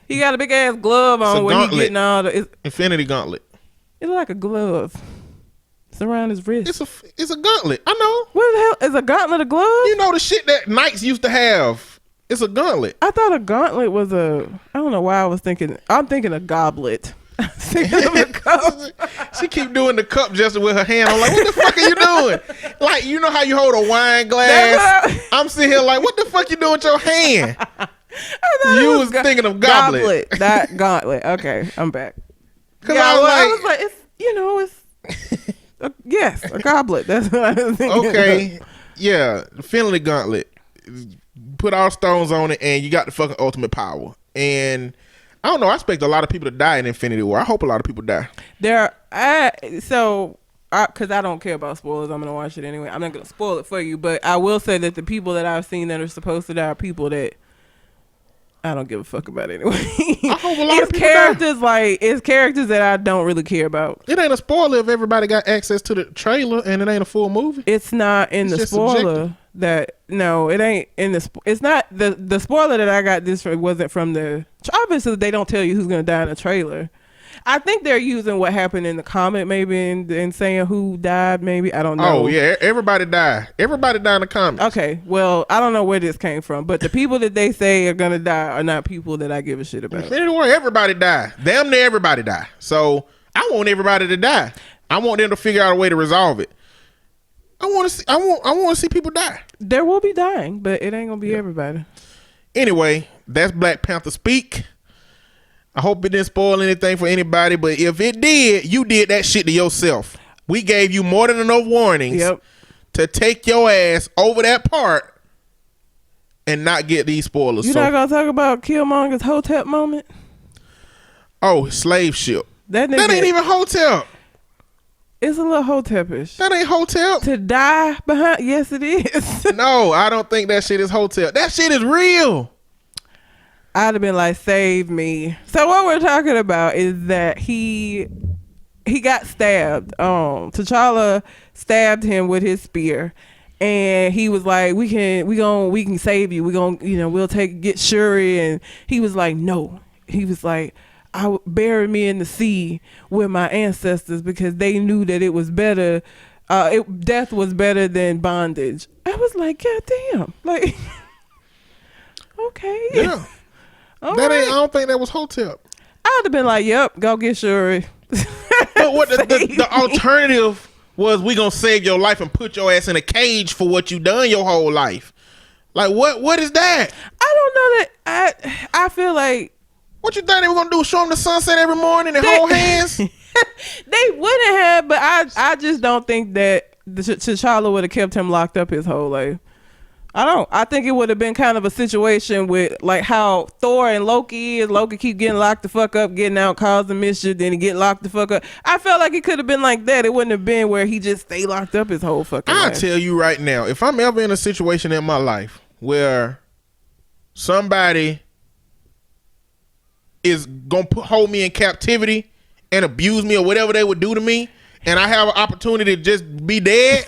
He got a big ass glove on when he getting all the Infinity Gauntlet. It look like a glove. It's around his wrist. It's a gauntlet. I know. What the hell is a gauntlet? A glove? You know the shit that knights used to have. It's a gauntlet. I thought a gauntlet was I don't know why I was thinking. I'm thinking a goblet. Thinking of a cup. She keep doing the cup gesture with her hand. I'm like, what the fuck are you doing? Like, you know how you hold a wine glass? I'm sitting here like, what the fuck you doing with your hand? You was thinking of goblet. Not gauntlet. Okay, I'm back. Cause I was like, it's a goblet. That's what I was thinking. Okay, yeah, Infinity Gauntlet. Put all stones on it, and you got the fucking ultimate power. And I don't know. I expect a lot of people to die in Infinity War. I hope a lot of people die. Because I don't care about spoilers. I'm gonna watch it anyway. I'm not gonna spoil it for you, but I will say that the people that I've seen that are supposed to die are people that I don't give a fuck about anyway. I hope a lot of people die. It's characters that I don't really care about. It ain't a spoiler if everybody got access to the trailer and it ain't a full movie. It's not in the spoiler it ain't in the. It's not the spoiler that I got. This wasn't from the. Obviously, they don't tell you who's gonna die in the trailer. I think they're using what happened in the comic maybe and saying who died maybe. I don't know. Oh yeah, everybody died. Everybody died in the comics. Okay, well I don't know where this came from, but the people that they say are gonna die are not people that I give a shit about. Infinity War, everybody died. Damn near everybody died. So I want everybody to die. I want them to figure out a way to resolve it. I want to see people die. There will be dying, but it ain't gonna be everybody. Anyway, that's Black Panther speak. I hope it didn't spoil anything for anybody, but if it did, you did that shit to yourself. We gave you more than enough warnings to take your ass over that part and not get these spoilers. You're not gonna talk about Killmonger's Hotep moment? Oh, slave ship. That ain't even hotel. It's a little hotel-ish. That ain't hotel. To die behind, yes it is. No, I don't think that shit is hotel. That shit is real. I'd have been like, save me. So what we're talking about is that he got stabbed. T'Challa stabbed him with his spear, and he was like, we can save you. We'll get Shuri. And he was like, no. He was like, bury me in the sea with my ancestors, because they knew that it was better. Death was better than bondage. I was like, God damn. Like, okay. Yeah. Right. I don't think that was hotel. I'd have been like, yep, go get Shuri. But what the alternative was, we gonna save your life and put your ass in a cage for what you done your whole life. Like, what is that? I don't know that. I feel like, what you think they were gonna do? Show them the sunset every morning and hold hands? They wouldn't have, but I just don't think that T'Challa would have kept him locked up his whole life. I think it would have been kind of a situation with like how Thor and Loki is. Loki keep getting locked the fuck up, getting out, causing mischief, then he get locked the fuck up. I felt like it could have been like that. It wouldn't have been where he just stay locked up his whole fucking life. I'll tell you right now, if I'm ever in a situation in my life where somebody is gonna hold me in captivity and abuse me or whatever they would do to me, and I have an opportunity to just be dead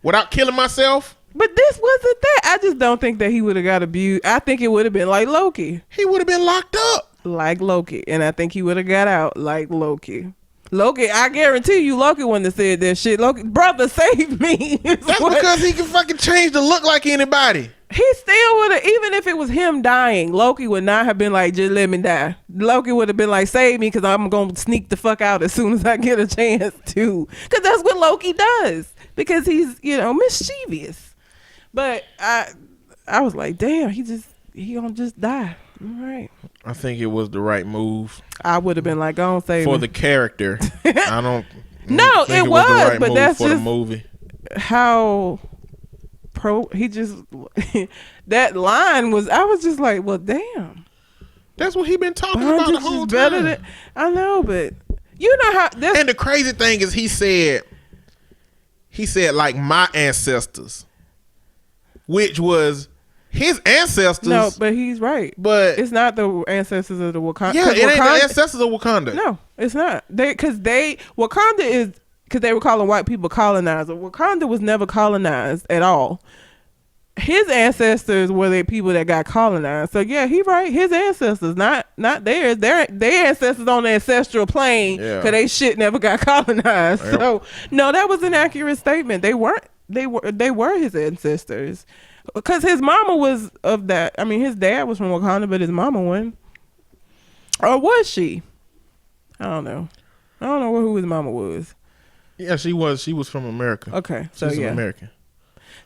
without killing myself. But this wasn't that. I just don't think that he would have got abused. I think it would have been like Loki. He would have been locked up. Like Loki. And I think he would have got out like Loki. Loki, I guarantee you, Loki wouldn't have said that shit. Loki, brother, save me. That's because he can fucking change to look like anybody. He still would have, even if it was him dying, Loki would not have been like, just let me die. Loki would have been like, save me, because I'm going to sneak the fuck out as soon as I get a chance to. Because that's what Loki does. Because he's, mischievous. But I was like, damn, he gonna just die. All right. I think it was the right move. I would have been like, go on, save for me. the character. I don't. No, think it was the right but move that's for just the movie. How he just that line was. I was just like, well, damn. That's what he been talking about the whole time. I know, but you know how. And the crazy thing is, he said like my ancestors. Which was his ancestors. No, but he's right. But it's not the ancestors of the Wakanda. Yeah, it ain't the ancestors of Wakanda. No, it's not. Wakanda is, because they were calling white people colonized. Wakanda was never colonized at all. His ancestors were the people that got colonized. So yeah, he right. His ancestors, not theirs. Their ancestors on the ancestral plane, because they shit never got colonized. Yep. So no, that was an accurate statement. They weren't. They were his ancestors, because his mama was of that. I mean, his dad was from Wakanda, but his mama wasn't. Or was she? I don't know who his mama was. Yeah, she was. She was from America. Okay, so she's an American.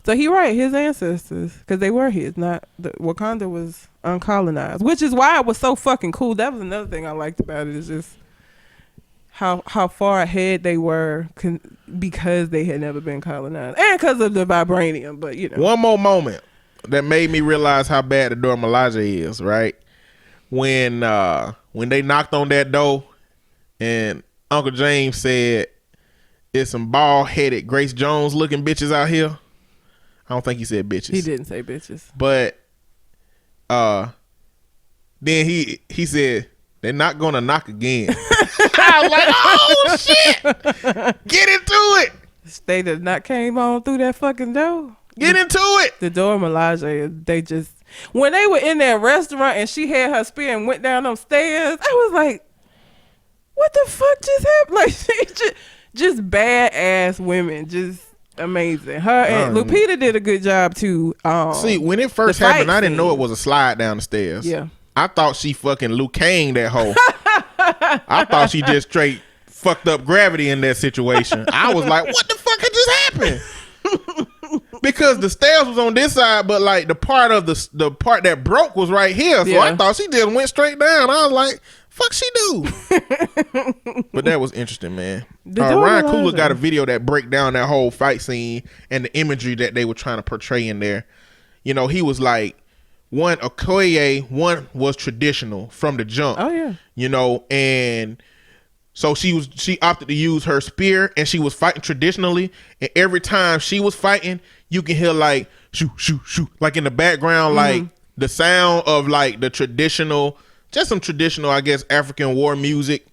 So he right, his ancestors, because they were his. Not Wakanda was uncolonized, which is why it was so fucking cool. That was another thing I liked about it, is just how far ahead they were, because they had never been colonized, and because of the vibranium. But one more moment that made me realize how bad the Dora Milaje is, right? When they knocked on that door and Uncle James said, "It's some bald-headed Grace Jones looking bitches out here." I don't think he said bitches. He didn't say bitches. But then he said, "They're not gonna knock again." I was like, oh shit, get into it. They did not came on through that fucking door. Get into it. The Dora Milaje, they just, when they were in that restaurant and she had her spear and went down them stairs, I was like, what the fuck just happened? Like, she just badass women, just amazing. Her and Lupita did a good job too. See, when it first happened, I didn't know it was a slide down the stairs. Yeah, I thought she fucking Liu Kang that hoe. I thought she just straight fucked up gravity in that situation. I was like, what the fuck had just happened? Because the stairs was on this side, but like the part of the part that broke was right here. So I thought she just went straight down. I was like, fuck she do? But that was interesting, man. Ryan Coogler got a video that break down that whole fight scene and the imagery that they were trying to portray in there. He was like, one Okoye, one was traditional from the jump. Oh yeah. You know, and so she opted to use her spear, and she was fighting traditionally, and every time she was fighting, you can hear like shoot shoot shoot, like in the background, like the sound of like the traditional, just some traditional, I guess, African war music.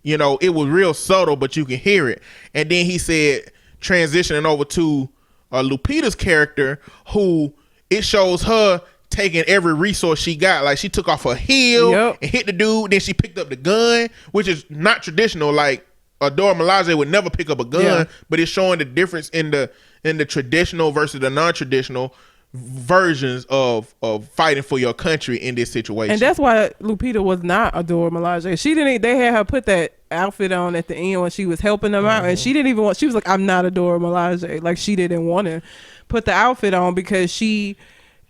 You know, it was real subtle, but you can hear it. And then he said, transitioning over to Lupita's character, who it shows her taking every resource she got. Like, she took off her heel and hit the dude. Then she picked up the gun, which is not traditional. Like, Adora Milaje would never pick up a gun, but it's showing the difference in the traditional versus the non-traditional versions of fighting for your country in this situation. And that's why Lupita was not Adora Milaje. They had her put that outfit on at the end when she was helping them out, and she didn't even want, she was like, I'm not Adora Milaje. Like, she didn't want to put the outfit on because she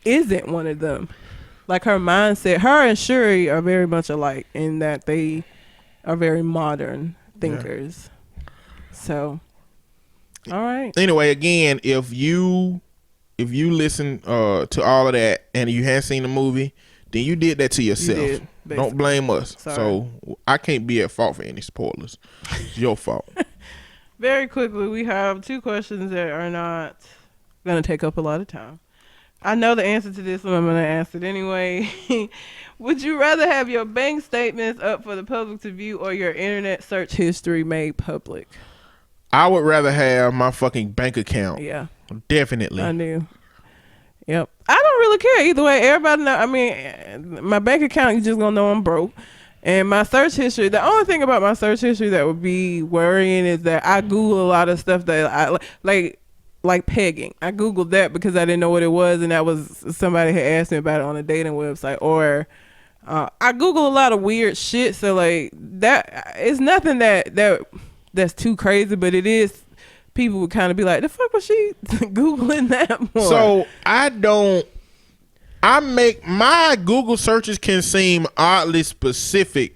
isn't one of them. Like, her mindset, her and Shuri are very much alike in that they are very modern thinkers. So, all right. Anyway, again, if you listen to all of that and you hadn't seen the movie, then you did that to yourself. You did, don't blame us. Sorry. So I can't be at fault for any spoilers. It's your fault. Very quickly, we have 2 questions that are not going to take up a lot of time. I know the answer to this one. I'm going to ask it anyway. Would you rather have your bank statements up for the public to view or your internet search history made public? I would rather have my fucking bank account. Yeah. Definitely. I do. Yep. I don't really care either way. Everybody know. I mean, my bank account, you just gonna know I'm broke. And my search history, the only thing about my search history that would be worrying is that I Google a lot of stuff that I like pegging. I Googled that because I didn't know what it was, and that was somebody had asked me about it on a dating website. Or I Google a lot of weird shit. So like that, it's nothing that's too crazy, but it is. People would kind of be like, the fuck was she Googling that for? So my Google searches can seem oddly specific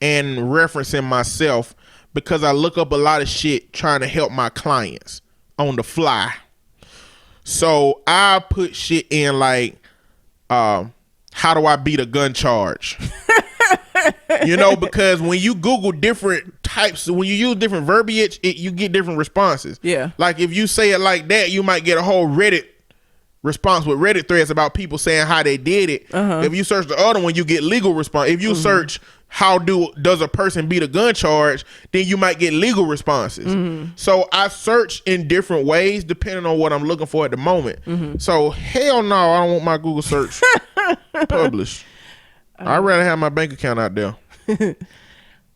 and referencing myself because I look up a lot of shit trying to help my clients on the fly. So I put shit in like, how do I beat a gun charge? You know, because when you Google different types, when you use different verbiage, you get different responses. Yeah. Like if you say it like that, you might get a whole Reddit response with Reddit threads about people saying how they did it. If you search the other one, you get legal response. If you search how does a person beat a gun charge, then you might get legal responses. So I search in different ways depending on what I'm looking for at the moment. So hell no, I don't want my Google search published. I'd rather have my bank account out there.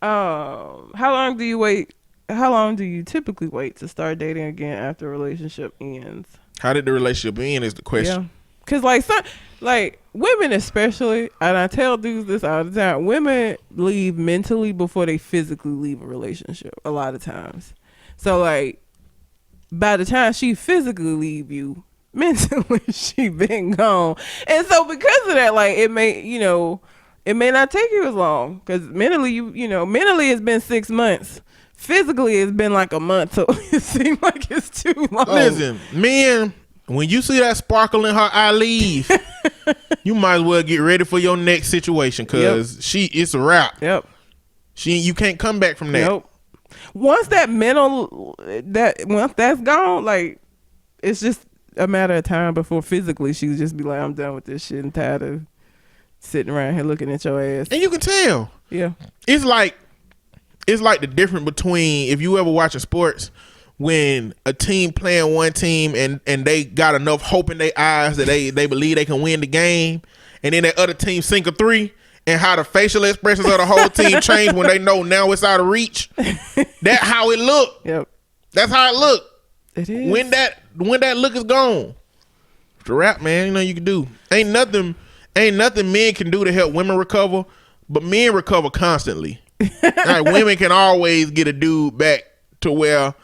How long do you wait? How long do you typically wait to start dating again after a relationship ends? How did the relationship end is the question. Yeah. Cause like women especially, and I tell dudes this all the time, women leave mentally before they physically leave a relationship a lot of times. So like by the time she physically leave you, mentally she been gone. And so because of that, like it may not take you as long because mentally mentally it's been 6 months. Physically it's been like a month, so it seems like it's too long. Listen, men, when you see that sparkle in her eye leave, you might as well get ready for your next situation because it's a wrap. Yep. You can't come back from that. Nope. Once once that's gone, like it's just a matter of time before physically she would just be like, I'm done with this shit and tired of sitting around here looking at your ass. And you can tell. Yeah. It's like the difference between, if you ever watching sports, when a team playing one team and they got enough hope in their eyes that they believe they can win the game, and then that other team sink a 3, and how the facial expressions of the whole team change when they know now it's out of reach. That's how it look. Yep. That's how it look. It is. When that look is gone. The rap, man, you know you can do. Ain't nothing men can do to help women recover, but men recover constantly. Like women can always get a dude back to where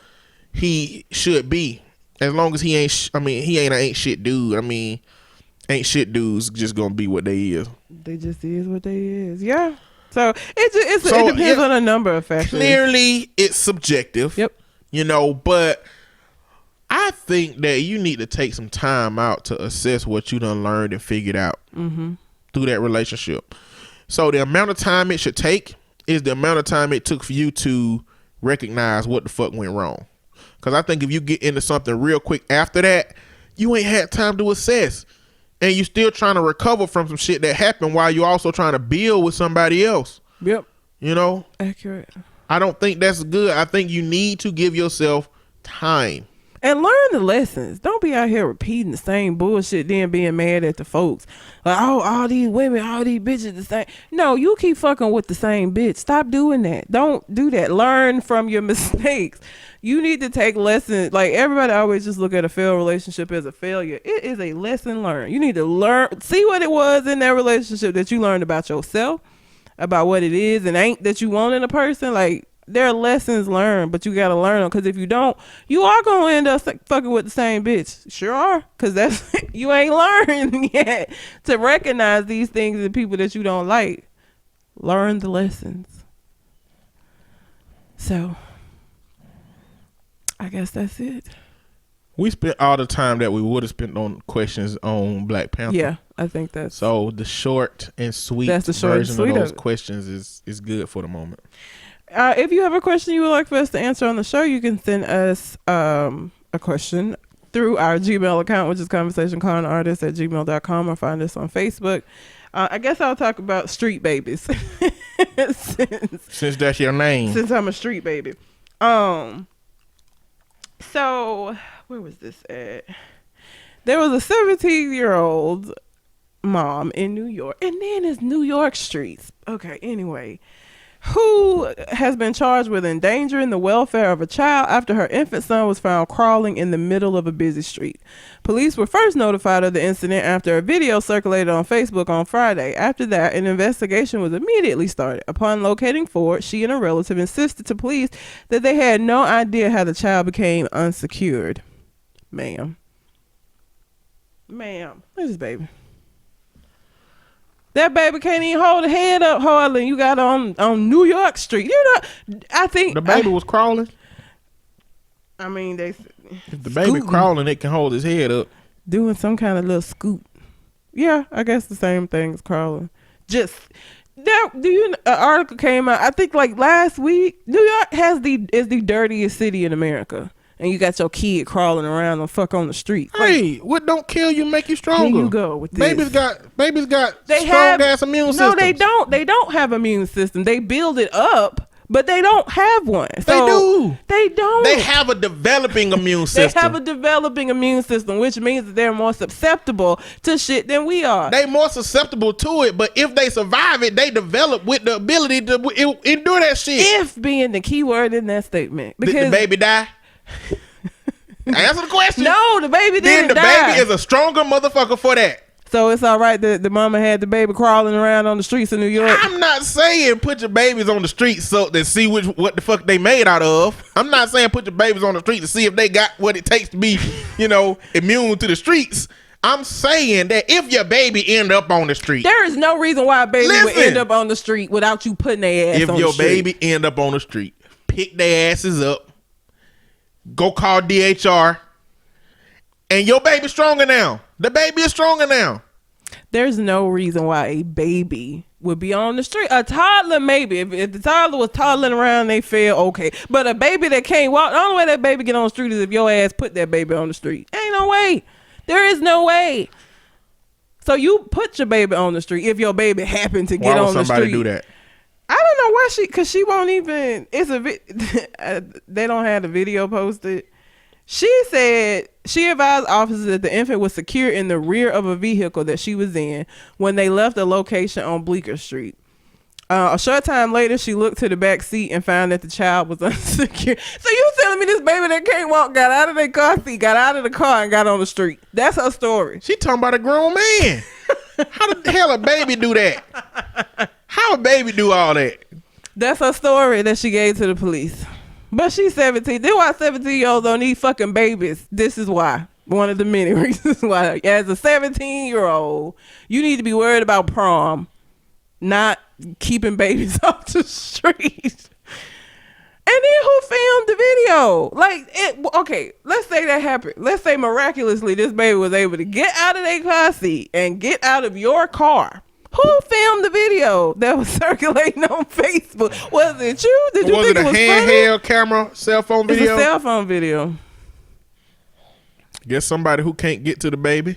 he should be, as long as he ain't an ain't shit dude. I mean, ain't shit dudes just gonna be what they is. They just is what they is. Yeah. So it depends on a number of factors. Clearly, it's subjective. Yep. You know, but I think that you need to take some time out to assess what you done learned and figured out through that relationship. So the amount of time it should take is the amount of time it took for you to recognize what the fuck went wrong. Because I think if you get into something real quick after that, you ain't had time to assess. And you still trying to recover from some shit that happened while you also trying to build with somebody else. Yep. You know? Accurate. I don't think that's good. I think you need to give yourself time. And learn the lessons. Don't be out here repeating the same bullshit, then being mad at the folks. Like, oh, all these women, all these bitches the same. No, you keep fucking with the same bitch. Stop doing that. Don't do that. Learn from your mistakes. You need to take lessons. Like, everybody always just look at a failed relationship as a failure. It is a lesson learned. You need to learn, see what it was in that relationship that you learned about yourself, about what it is and ain't that you want in a person. Like, there are lessons learned, but you gotta learn them, because if you don't, you are gonna end up fucking with the same bitch. Sure are, because that's you ain't learned yet to recognize these things in people that you don't like. Learn the lessons. So I guess that's it. We spent all the time that we would have spent on questions on Black Panther. Yeah, I think that's so the short and sweet version of those questions is good for the moment. If you have a question you would like for us to answer on the show, you can send us a question through our Gmail account, which is conversationconartist@gmail.com, or find us on Facebook. I guess I'll talk about street babies. Since that's your name. Since I'm a street baby. So, where was this at? There was a 17-year-old mom in New York. And then it's New York streets. Okay, anyway. Who has been charged with endangering the welfare of a child after her infant son was found crawling in the middle of a busy street. Police were first notified of the incident after a video circulated on Facebook on Friday. After that, an investigation was immediately started. Upon locating Ford, she and a relative insisted to police that they had no idea how the child became unsecured. Ma'am, look at this baby. That baby can't even hold her head up hardly. You got on New York Street. You know, I think the baby was crawling. I mean, if the baby crawling, it can hold his head up. Doing some kind of little scoot. Yeah, I guess the same thing as crawling. Just there. An article came out, I think like last week. New York is the dirtiest city in America. And you got your kid crawling around and fuck on the street. Hey, what don't kill you make you stronger? Here you go with this. Babies got strong ass immune systems. No, they don't. They don't have immune system. They build it up, but they don't have one. They do. They don't. They have a developing immune system. They have a developing immune system, which means that they're more susceptible to shit than we are. They more susceptible to it, but if they survive it, they develop with the ability to endure that shit. If being the key word in that statement. Because did the baby die? Answer the question. No, the baby didn't die. Then the baby is a stronger motherfucker for that. So it's all right that the mama had the baby crawling around on the streets of New York. I'm not saying put your babies on the street so to see what the fuck they made out of. I'm not saying put your babies on the street to see if they got what it takes to be, immune to the streets. I'm saying that if your baby end up on the street, there is no reason why a baby would end up on the street without you putting their ass on the street. If your baby end up on the street, pick their asses up. Go call DHR, and your baby's stronger now. The baby is stronger now. There's no reason why a baby would be on the street. A toddler, maybe. If the toddler was toddling around, they feel okay. But a baby that can't walk, the only way that baby get on the street is if your ass put that baby on the street. Ain't no way. There is no way. So you put your baby on the street if your baby happened to get on the street. Why would somebody do that? I don't know why because she won't even, they don't have the video posted. She said she advised officers that the infant was secure in the rear of a vehicle that she was in when they left the location on Bleecker Street. A short time later, she looked to the back seat and found that the child was unsecured. So you telling me this baby that can't walk got out of their car seat, got out of the car and got on the street. That's her story. She talking about a grown man. How the hell a baby do that? How a baby do all that? That's her story that she gave to the police. But she's 17. That's why 17-year-olds don't need fucking babies. This is why. One of the many reasons why. As a 17-year-old, you need to be worried about prom, not keeping babies off the street. And then who filmed the video? Like, okay, let's say that happened. Let's say miraculously this baby was able to get out of their car seat and get out of your car. Who filmed the video that was circulating on Facebook? Was it you? Did you was think it a handheld camera, cell phone video? It's a cell phone video. Guess somebody who can't get to the baby.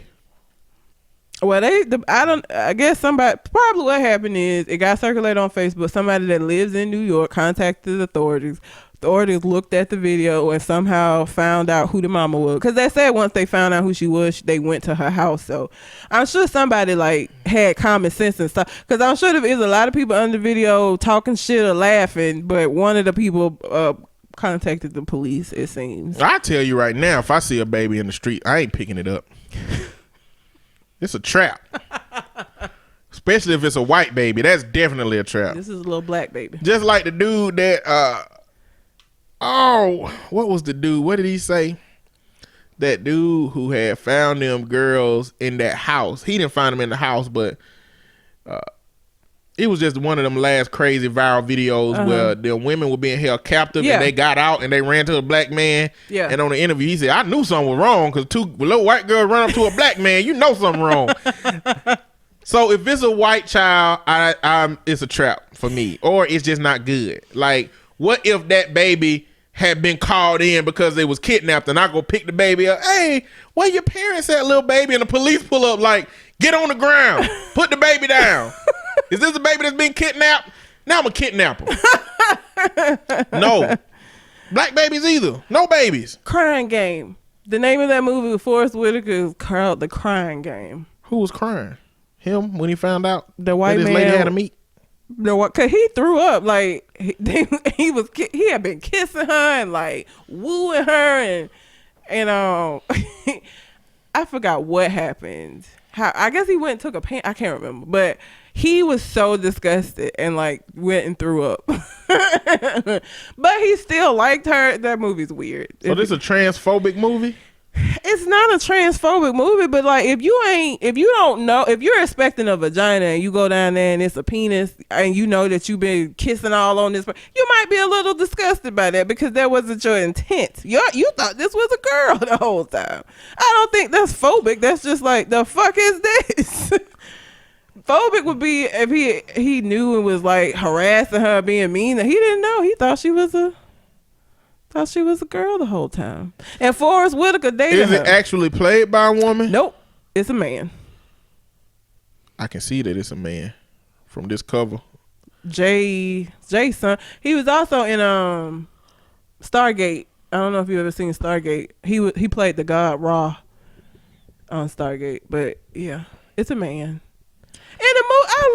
Well, I guess somebody, probably what happened is it got circulated on Facebook. Somebody that lives in New York contacted authorities. Authorities looked at the video and somehow found out who the mama was. Because they said once they found out who she was, they went to her house. So I'm sure somebody like had common sense and stuff. Because I'm sure there is a lot of people on the video talking shit or laughing, but one of the people contacted the police, it seems. I tell you right now, if I see a baby in the street, I ain't picking it up. It's a trap. Especially if it's a white baby. That's definitely a trap. This is a little black baby. Just like the dude that what was the dude? What did he say? That dude who had found them girls in that house. He didn't find them in the house, but it was just one of them last crazy viral videos where the women were being held captive and they got out and they ran to a black man. Yeah. And on the interview, he said, I knew something was wrong because two little white girls run up to a black man. You know something wrong. So if it's a white child, it's a trap for me, or it's just not good. Like, what if that baby had been called in because they was kidnapped and I go pick the baby up? Hey, where your parents at, little baby? And the police pull up like, get on the ground, put the baby down. Is this a baby that's been kidnapped? Now I'm a kidnapper. No. Black babies either. No babies. Crying Game. The name of that movie with Forrest Whitaker is called The Crying Game. Who was crying? Him when he found out the white that his man lady had a meat? Cause he threw up like he had been kissing her and like wooing her and I forgot what happened. I guess he went and took a I can't remember, but he was so disgusted and like went and threw up. But he still liked her. That movie's weird. So this is a transphobic movie? It's not a transphobic movie, but like if you don't know, if you're expecting a vagina and you go down there and it's a penis and you know that you've been kissing all on this, you might be a little disgusted by that because that wasn't your intent. You thought this was a girl the whole time. I don't think that's phobic. That's just like, the fuck is this? Phobic would be if he knew and was like harassing her, being mean. He didn't know. He thought she was a girl the whole time. And Forrest Whitaker dated her. Is it actually played by a woman? Nope. It's a man. I can see that it's a man from this cover. Jason. He was also in Stargate. I don't know if you've ever seen Stargate. He played the god Ra on Stargate. But yeah, it's a man. And the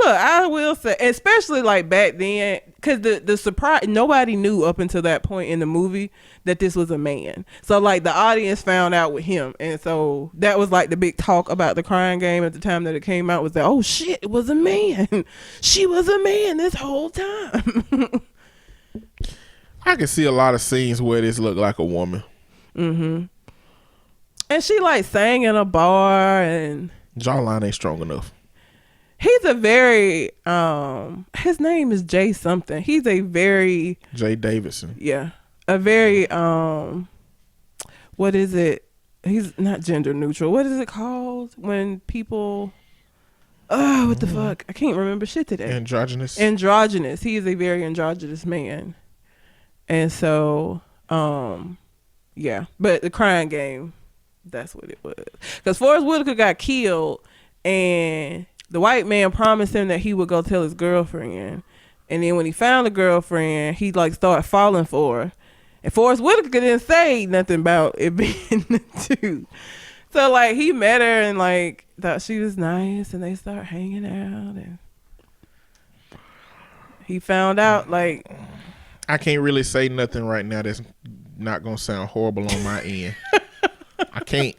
I will say, especially like back then, because the surprise, nobody knew up until that point in the movie that this was a man. So like the audience found out with him, and so that was like the big talk about The Crying Game at the time that it came out, was that, oh shit, it was a man. She was a man this whole time. I can see a lot of scenes where this looked like a woman. Mm-hmm. And she like sang in a bar, and jawline ain't strong enough. He's a very, his name is Jay something. He's a very... Jay Davidson. Yeah. A very, what is it? He's not gender neutral. What is it called when people... Oh, what the fuck? I can't remember shit today. Androgynous. Androgynous. He is a very androgynous man. And so, yeah. But The Crying Game, that's what it was. Because Forrest Whitaker got killed, and... the white man promised him that he would go tell his girlfriend. And then when he found a girlfriend, he like started falling for her. And Forrest Whitaker didn't say nothing about it being the two. So like he met her and like thought she was nice, and they started hanging out, and he found out like... I can't really say nothing right now that's not gonna sound horrible on my end. I can't.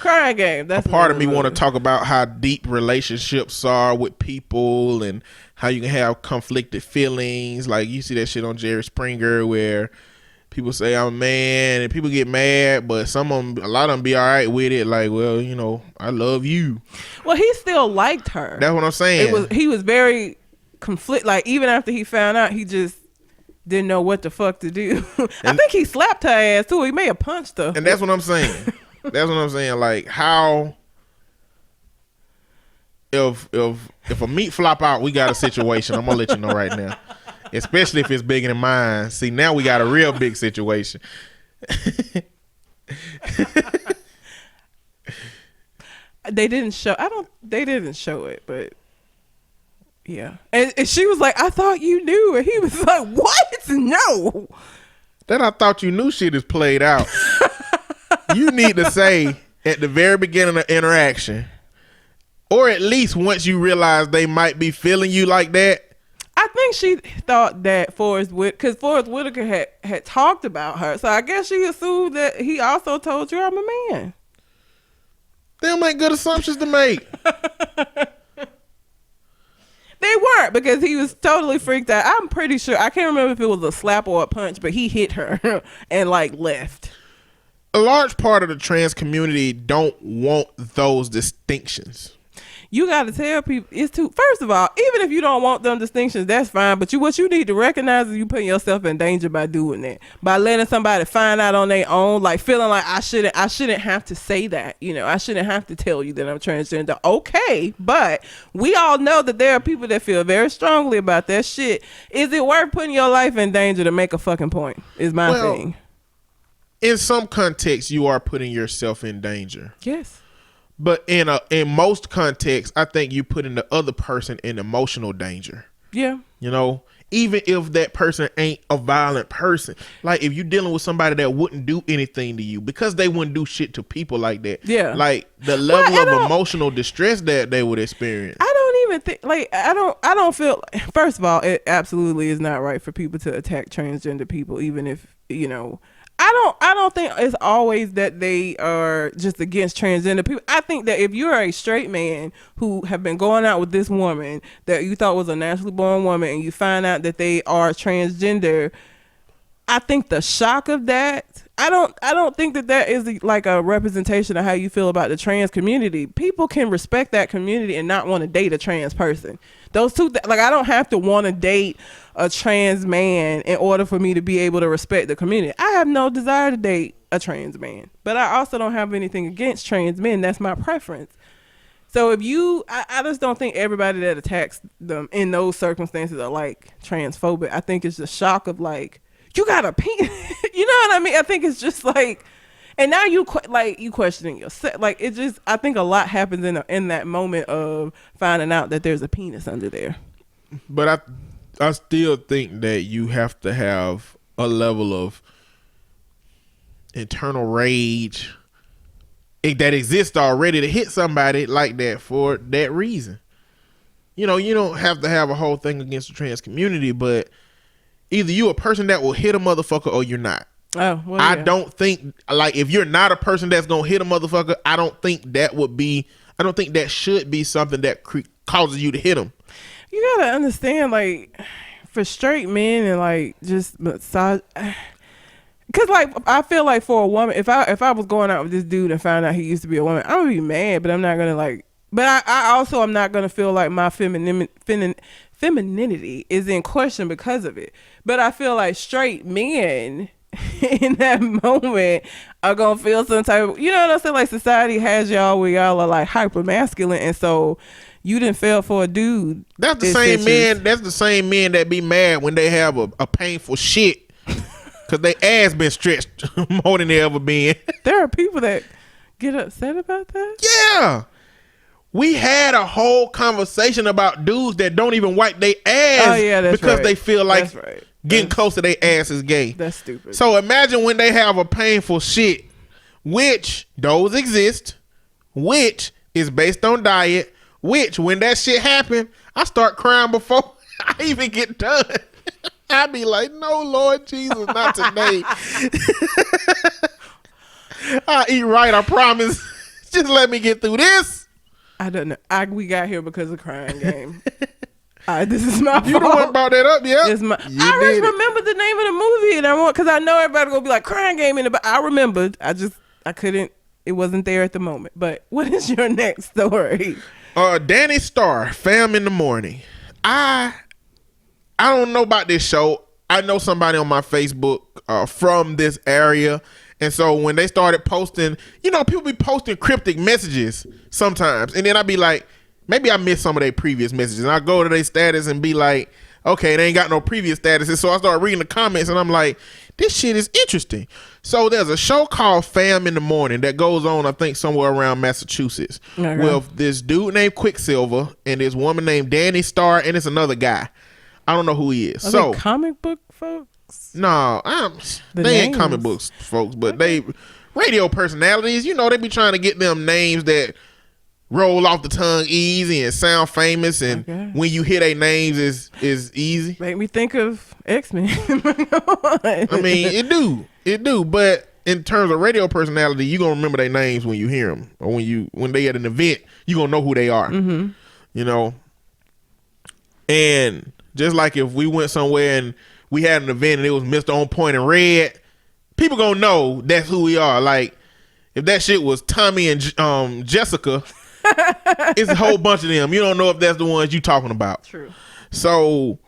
Crying Game. That's a part of me want to talk about how deep relationships are with people and how you can have conflicted feelings. Like you see that shit on Jerry Springer where people say I'm a man and people get mad, but a lot of them be all right with it. Like, well, you know, I love you. Well, he still liked her. That's what I'm saying. He was very conflict. Like even after he found out, he just didn't know what the fuck to do. I think he slapped her ass too. He may have punched her. And that's what I'm saying. That's what I'm saying. Like, how if a meat flop out, we got a situation. I'm gonna let you know right now. Especially if it's bigger than mine. See, now we got a real big situation. They didn't show it, but yeah. And she was like, I thought you knew. And he was like, what? No. That I thought you knew shit is played out. You need to say at the very beginning of the interaction, or at least once you realize they might be feeling you like that. I think she thought that because Forrest Whitaker had talked about her. So I guess she assumed that he also told you I'm a man. They don't make good assumptions to make. They weren't, because he was totally freaked out. I'm pretty sure, I can't remember if it was a slap or a punch, but he hit her and like left. A large part of the trans community don't want those distinctions. You got to tell people first of all, even if you don't want them distinctions, that's fine. But what you need to recognize is you putting yourself in danger by doing that, by letting somebody find out on their own, like feeling like I shouldn't have to say that, I shouldn't have to tell you that I'm transgender. Okay, but we all know that there are people that feel very strongly about that shit. Is it worth putting your life in danger to make a fucking point? Is my thing. In some contexts, you are putting yourself in danger. Yes. But in most contexts, I think you putting the other person in emotional danger. Yeah. Even if that person ain't a violent person. Like, if you're dealing with somebody that wouldn't do anything to you, because they wouldn't do shit to people like that. Yeah. Like, the level of emotional distress that they would experience. I don't even think, like, I don't feel, first of all, it absolutely is not right for people to attack transgender people, even if, I don't think it's always that they are just against transgender people. I think that if you're a straight man who have been going out with this woman that you thought was a naturally born woman, and you find out that they are transgender, I think the shock of that, I don't think that is like a representation of how you feel about the trans community. People can respect that community and not want to date a trans person. Those two, like, I don't have to want to date a trans man in order for me to be able to respect the community. I have no desire to date a trans man, but I also don't have anything against trans men. That's my preference. So if I just don't think everybody that attacks them in those circumstances are like transphobic. I think it's the shock of like, you got a penis. You know what I mean? I think it's just like, and now you questioning yourself. Like, it just, I think a lot happens in that moment of finding out that there's a penis under there. But I still think that you have to have a level of internal rage that exists already to hit somebody like that for that reason. You don't have to have a whole thing against the trans community, but either you a person that will hit a motherfucker or you're not. Oh, well, I don't think, like, if you're not a person that's gonna hit a motherfucker, I don't think that should be something that causes you to hit them. You gotta understand, like, for straight men and like just massage, because like I feel like for a woman, if I was going out with this dude and found out he used to be a woman, I'm gonna be mad, but I'm not gonna like. But I also am not gonna feel like my femininity is in question because of it. But I feel like straight men in that moment are gonna feel some type of, you know what I'm saying? Like, society has y'all where y'all are like hyper masculine, and so you didn't fell for a dude. That's the same man. That's the same men that be mad when they have a painful shit because they ass been stretched more than they ever been. There are people that get upset about that. Yeah. We had a whole conversation about dudes that don't even wipe their ass because they feel like getting close to their ass is gay. That's stupid. So imagine when they have a painful shit, which those exist, which is based on diet, which when that shit happen, I start crying before I even get done. I be like, no, Lord Jesus, not today. I'll eat right, I promise. Just let me get through this. I don't know. We got here because of Crying Game. This is my fault. You the one brought that up, yeah? I just remember the name of the movie, and because I know everybody gonna be like Crying Game but I remembered. I couldn't. It wasn't there at the moment. But what is your next story? Danny Starr, Fam in the Morning. I don't know about this show. I know somebody on my Facebook from this area. And so when they started posting, people be posting cryptic messages sometimes. And then I'd be like, maybe I missed some of their previous messages. And I go to their status and be like, okay, they ain't got no previous statuses. So I start reading the comments and I'm like, this shit is interesting. So there's a show called Fam in the Morning that goes on, I think, somewhere around Massachusetts with this dude named Quicksilver and this woman named Danny Starr, and it's another guy. I don't know who he is. Are they comic book folks? No, they ain't comic books folks, but they radio personalities. They be trying to get them names that roll off the tongue easy and sound famous, and when you hear their names is easy. Make me think of X-Men. I mean, it do, but in terms of radio personality, you gonna remember their names when you hear them, or when they at an event, you gonna know who they are. And just like if we went somewhere and we had an event and it was Mr. On Point and Red, people gonna know that's who we are. Like if that shit was Tommy and Jessica, it's a whole bunch of them. You don't know if that's the ones you talking about. True. So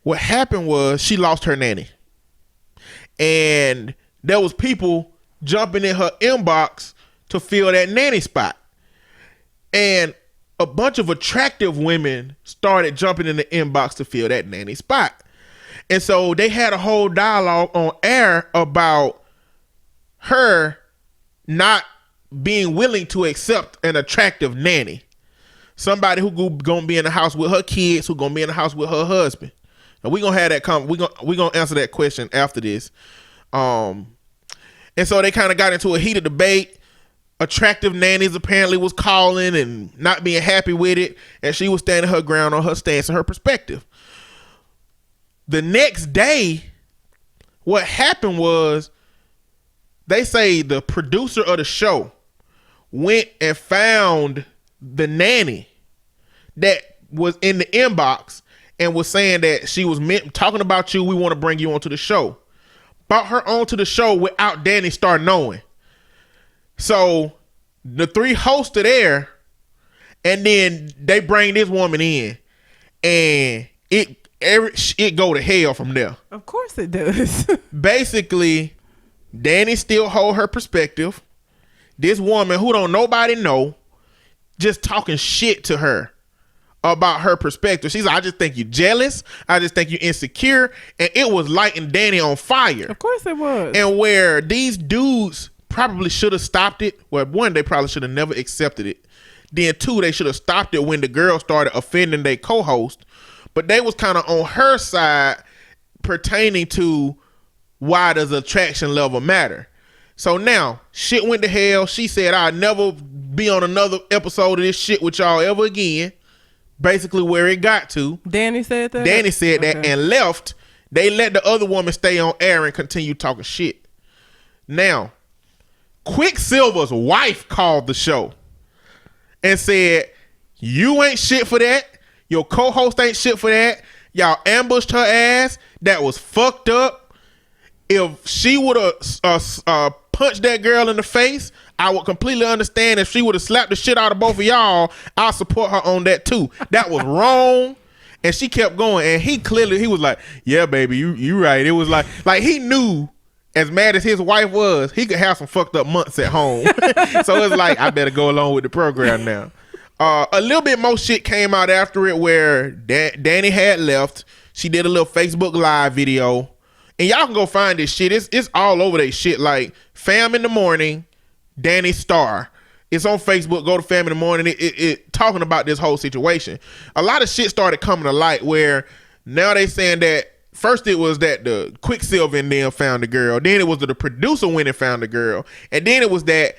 what happened was she lost her nanny, and there was people jumping in her inbox to fill that nanny spot, and a bunch of attractive women started jumping in the inbox to fill that nanny spot. And so they had a whole dialogue on air about her not being willing to accept an attractive nanny. Somebody who gonna be in the house with her kids, who gonna be in the house with her husband. And we gonna have that we gonna answer that question after this. And so they kind of got into a heated debate. Attractive nannies apparently was calling and not being happy with it, and she was standing her ground on her stance and her perspective. The next day, what happened was, they say the producer of the show went and found the nanny that was in the inbox and was saying that she was talking about you. We want to bring you onto the show. Brought her onto the show without Danny Starr knowing. So the three hosts are there, and then they bring this woman in, and it go to hell from there. Of course it does. Basically, Danny still hold her perspective. This woman who don't nobody know, just talking shit to her about her perspective. She's like, I just think you're jealous. I just think you're insecure. And it was lighting Danny on fire. Of course it was. And where these dudes probably should have stopped it. Well, one, they probably should have never accepted it. Then two, they should have stopped it when the girl started offending their co-host. But they was kind of on her side pertaining to why does attraction level matter. So now, shit went to hell. She said, I'll never be on another episode of this shit with y'all ever again. Basically where it got to. Danny said that? Danny said that and left. They let the other woman stay on air and continue talking shit. Now, Quicksilver's wife called the show and said, you ain't shit for that. Your co-host ain't shit for that. Y'all ambushed her ass. That was fucked up. If she would have punched that girl in the face, I would completely understand. If she would have slapped the shit out of both of y'all, I'll support her on that too. That was wrong. And she kept going. And he was like, yeah, baby, you right. It was like he knew, as mad as his wife was, he could have some fucked up months at home. So it's like, I better go along with the program now. A little bit more shit came out after it where Danny had left. She did a little Facebook Live video. And y'all can go find this shit. It's all over that shit. Like Fam in the Morning, Danny Starr. It's on Facebook. Go to Fam in the Morning. It talking about this whole situation. A lot of shit started coming to light where now they saying that first it was that the Quicksilver and them found the girl. Then it was the producer went and found the girl. And then it was that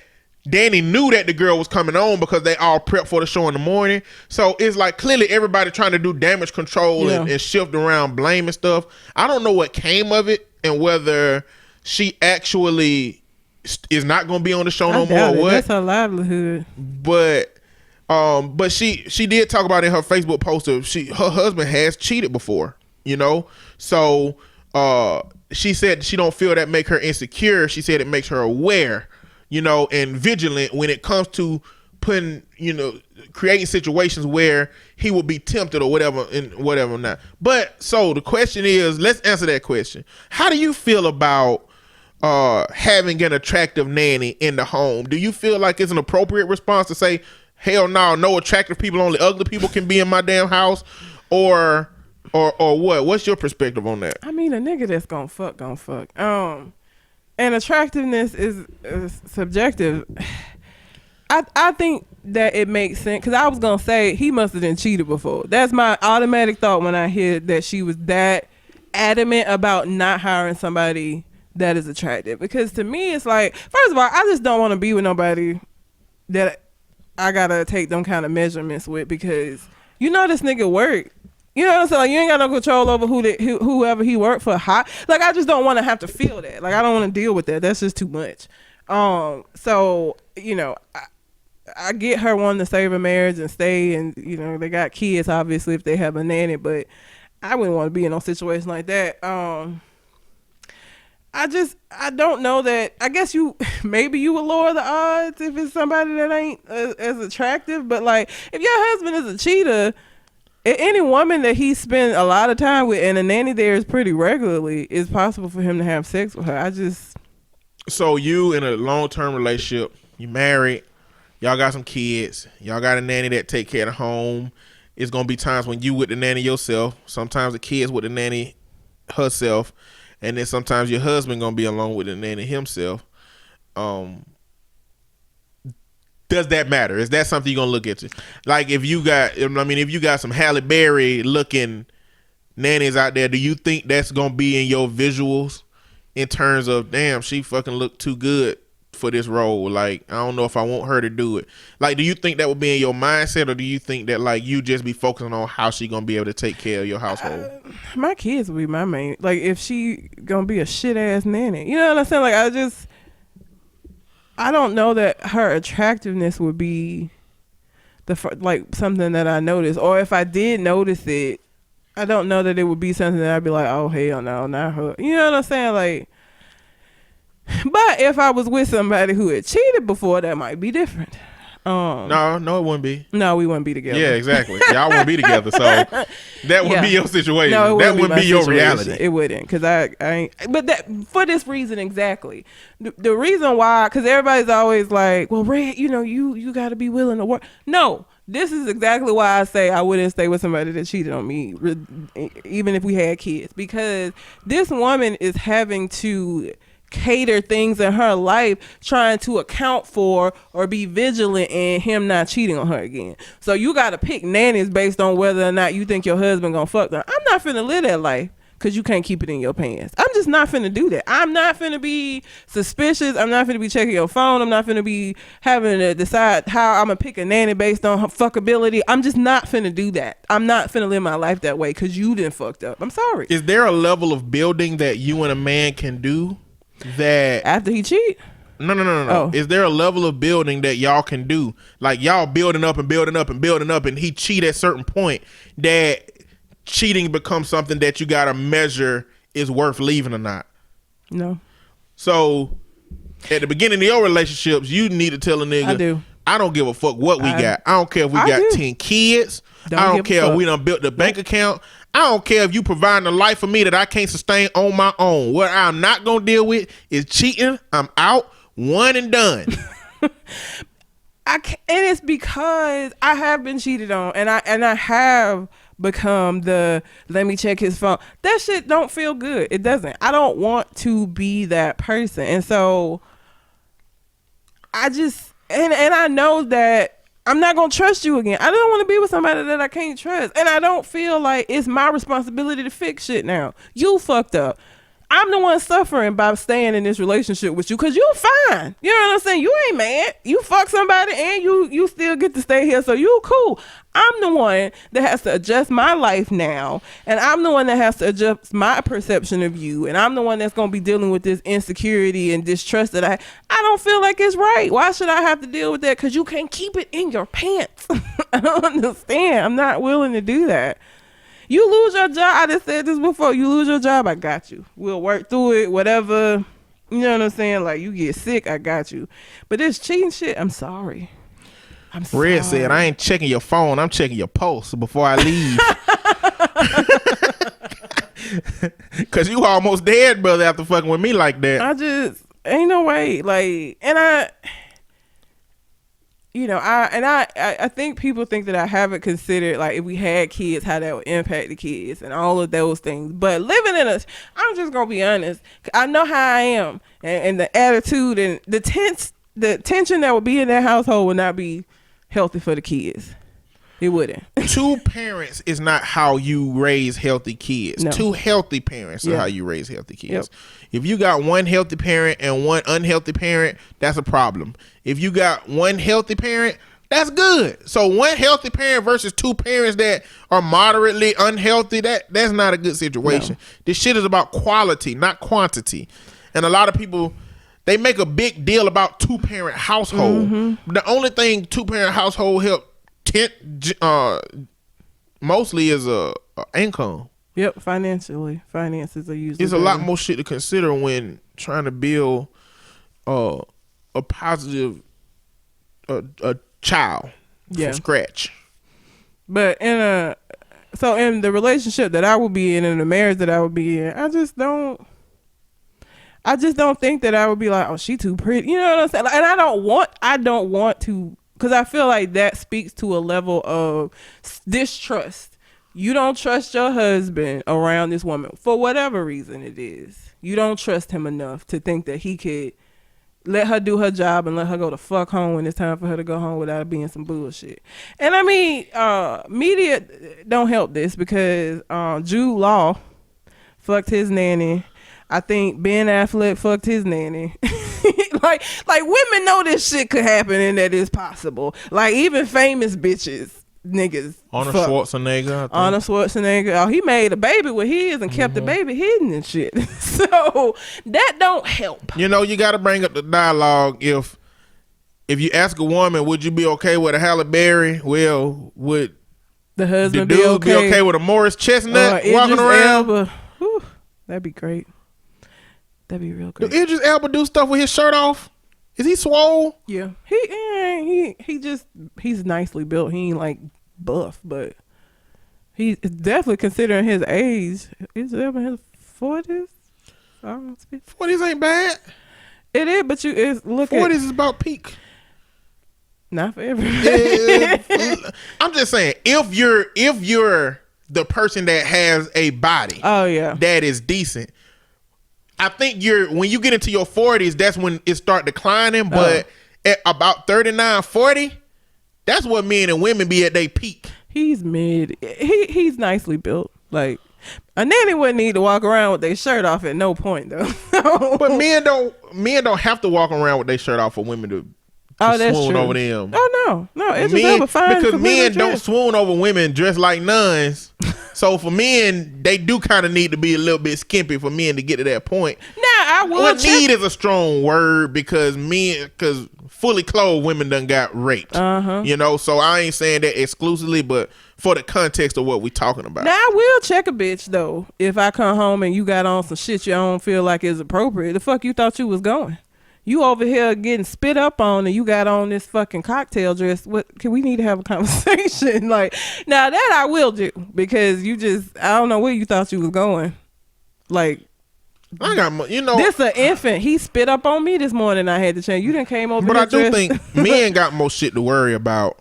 Danny knew that the girl was coming on because they all prepped for the show in the morning. So it's like clearly everybody trying to do damage control and shift around blame and stuff. I don't know what came of it and whether she actually is not going to be on the show no more or what. That's her livelihood. But she did talk about in her Facebook post of her husband has cheated before, So she said she don't feel that make her insecure. She said it makes her aware, and vigilant when it comes to putting, creating situations where he will be tempted or whatever and whatever not. But so the question is, let's answer that question. How do you feel about having an attractive nanny in the home? Do you feel like it's an appropriate response to say, hell no attractive people, only ugly people can be in my damn house? Or what? What's your perspective on that? I mean, a nigga that's gonna fuck. And attractiveness is subjective. I think that it makes sense, because I was gonna say he must have been cheated before. That's my automatic thought when I hear that she was that adamant about not hiring somebody that is attractive. Because to me, it's like, first of all, I just don't want to be with nobody that I gotta take them kind of measurements with, because this nigga work. You know what I'm saying? Like, you ain't got no control over whoever he worked for. Like, I just don't want to have to feel that. Like, I don't want to deal with that. That's just too much. So I get her wanting to save her marriage and stay, and they got kids obviously if they have a nanny, but I wouldn't want to be in no situation like that. I don't know that. I guess maybe you would lower the odds if it's somebody that ain't as attractive. But like, if your husband is a cheater, any woman that he spent a lot of time with and a nanny there is pretty regularly, it's possible for him to have sex with her. So you in a long-term relationship, you married, y'all got some kids, y'all got a nanny that take care of the home. It's gonna be times when you with the nanny yourself. Sometimes the kids with the nanny herself. And then sometimes your husband gonna be along with the nanny himself. Does that matter? Is that something you're gonna look at? Like, if you got some Halle Berry looking nannies out there, do you think that's gonna be in your visuals in terms of, damn, she fucking look too good for this role? Like, I don't know if I want her to do it. Like, do you think that would be in your mindset, or do you think that like you just be focusing on how she gonna be able to take care of your household? My kids would be my main. Like, if she gonna be a shit ass nanny, you know what I'm saying? Like, I don't know that her attractiveness would be something that I noticed, or if I did notice it, I don't know that it would be something that I'd be like, oh hell no, not her. You know what I'm saying? Like, but if I was with somebody who had cheated before, that might be different. No, it wouldn't be. No, we wouldn't be together. Yeah, exactly. Y'all wouldn't be together, so that would be your situation. No, that wouldn't be your reality. It wouldn't, because I ain't. But that, for this reason exactly, the reason why, because everybody's always like, well, Red, you got to be willing to work. No, this is exactly why I say I wouldn't stay with somebody that cheated on me, even if we had kids, because this woman is having to cater things in her life, trying to account for or be vigilant in him not cheating on her again. So you got to pick nannies based on whether or not you think your husband gonna fuck them. I'm not finna live that life because you can't keep it in your pants. I'm just not finna do that. I'm not finna be suspicious. I'm not finna be checking your phone. I'm not finna be having to decide how I'm gonna pick a nanny based on her fuckability. I'm just not finna do that. I'm not finna live my life that way because you done fucked up. I'm sorry. Is there a level of building that you and a man can do that after he cheat? No. Oh. Is there a level of building that y'all can do? Like, y'all building up and he cheat at a certain point, that cheating becomes something that you gotta measure is worth leaving or not? No. So at the beginning of your relationships, you need to tell a nigga, I don't give a fuck what we got. I don't care if we got 10 kids. I don't care if we done built the bank account. I don't care if you providing a life for me that I can't sustain on my own. What I'm not gonna deal with is cheating. I'm out, one and done. And it's because I have been cheated on, and I have become the let me check his phone. That shit don't feel good. It doesn't. I don't want to be that person, and so I just and I know that I'm not going to trust you again. I don't want to be with somebody that I can't trust. And I don't feel like it's my responsibility to fix shit now. You fucked up. I'm the one suffering by staying in this relationship with you because you're fine. You know what I'm saying? You ain't mad. You fuck somebody and you still get to stay here, so you cool. I'm the one that has to adjust my life now, and I'm the one that has to adjust my perception of you, and I'm the one that's going to be dealing with this insecurity and distrust that I don't feel like it's right. Why should I have to deal with that? Because you can't keep it in your pants. I don't understand. I'm not willing to do that. You lose your job. I just said this before. You lose your job, I got you. We'll work through it, whatever. You know what I'm saying? Like, you get sick, I got you. But this cheating shit, I'm sorry. I'm sorry. Red said, I ain't checking your phone. I'm checking your pulse before I leave. Cause you almost dead, brother, after fucking with me like that. I just ain't no way. Like, and I think people think that I haven't considered, like, if we had kids, how that would impact the kids and all of those things. But living in I'm just gonna be honest. I know how I am, and the attitude and the tension that would be in that household would not be healthy for the kids. It wouldn't. Two parents is not how you raise healthy kids. No. Two healthy parents are how you raise healthy kids. Yep. If you got one healthy parent and one unhealthy parent, that's a problem. If you got one healthy parent, that's good. So one healthy parent versus two parents that are moderately unhealthy, that's not a good situation. No. This shit is about quality, not quantity. And a lot of people, they make a big deal about two-parent household. Mm-hmm. The only thing two-parent household help mostly is a income. Yep, financially, finances are usually. There's a lot more shit to consider when trying to build a positive a child from scratch. But in the relationship that I would be in and the marriage that I would be in, I just don't think that I would be like, oh, she too pretty. You know what I'm saying? And I don't want to. Because I feel like that speaks to a level of distrust. You don't trust your husband around this woman for whatever reason it is. You don't trust him enough to think that he could let her do her job and let her go the fuck home when it's time for her to go home without being some bullshit. And I mean, media don't help this because Jude Law fucked his nanny. I think Ben Affleck fucked his nanny. like women know this shit could happen and that it's possible. Like even famous bitches, niggas. Arnold Schwarzenegger. Oh, he made a baby with his and kept the baby hidden and shit. So that don't help. You know, you got to bring up the dialogue. If you ask a woman, would you be okay with a Halle Berry? Well, would the husband be okay with a Morris Chestnut walking around? Whew, that'd be great. That'd be real great. Do Idris Elba do stuff with his shirt off? Is he swole? Yeah. He's nicely built. He ain't like buff, but he's definitely considering his age. Is it in his 40s? 40s ain't bad. It is, but it's look 40s is about peak. Not for everybody. I'm just saying, if you're the person that has a body, that is decent. I think when you get into your 40s, that's when it start declining. But at about 39, 40, that's what men and women be at their peak. He's mid. He's nicely built. Like a nanny wouldn't need to walk around with their shirt off at no point though. But men don't have to walk around with their shirt off for women to swoon over them. Oh no, it's just fine because men don't swoon over women dressed like nuns. So for men, they do kind of need to be a little bit skimpy for men to get to that point. Now need is a strong word because fully clothed women done got raped. You know, so I ain't saying that exclusively, but for the context of what we talking about. Now I will check a bitch though if I come home and you got on some shit you don't feel like is appropriate. The fuck you thought you was going? You over here getting spit up on and you got on this fucking cocktail dress. We need to have a conversation. Like, now that I will do because I don't know where you thought you was going. Like, I got, this an infant. He spit up on me this morning. I had to change. You didn't came over. But I do think men got more shit to worry about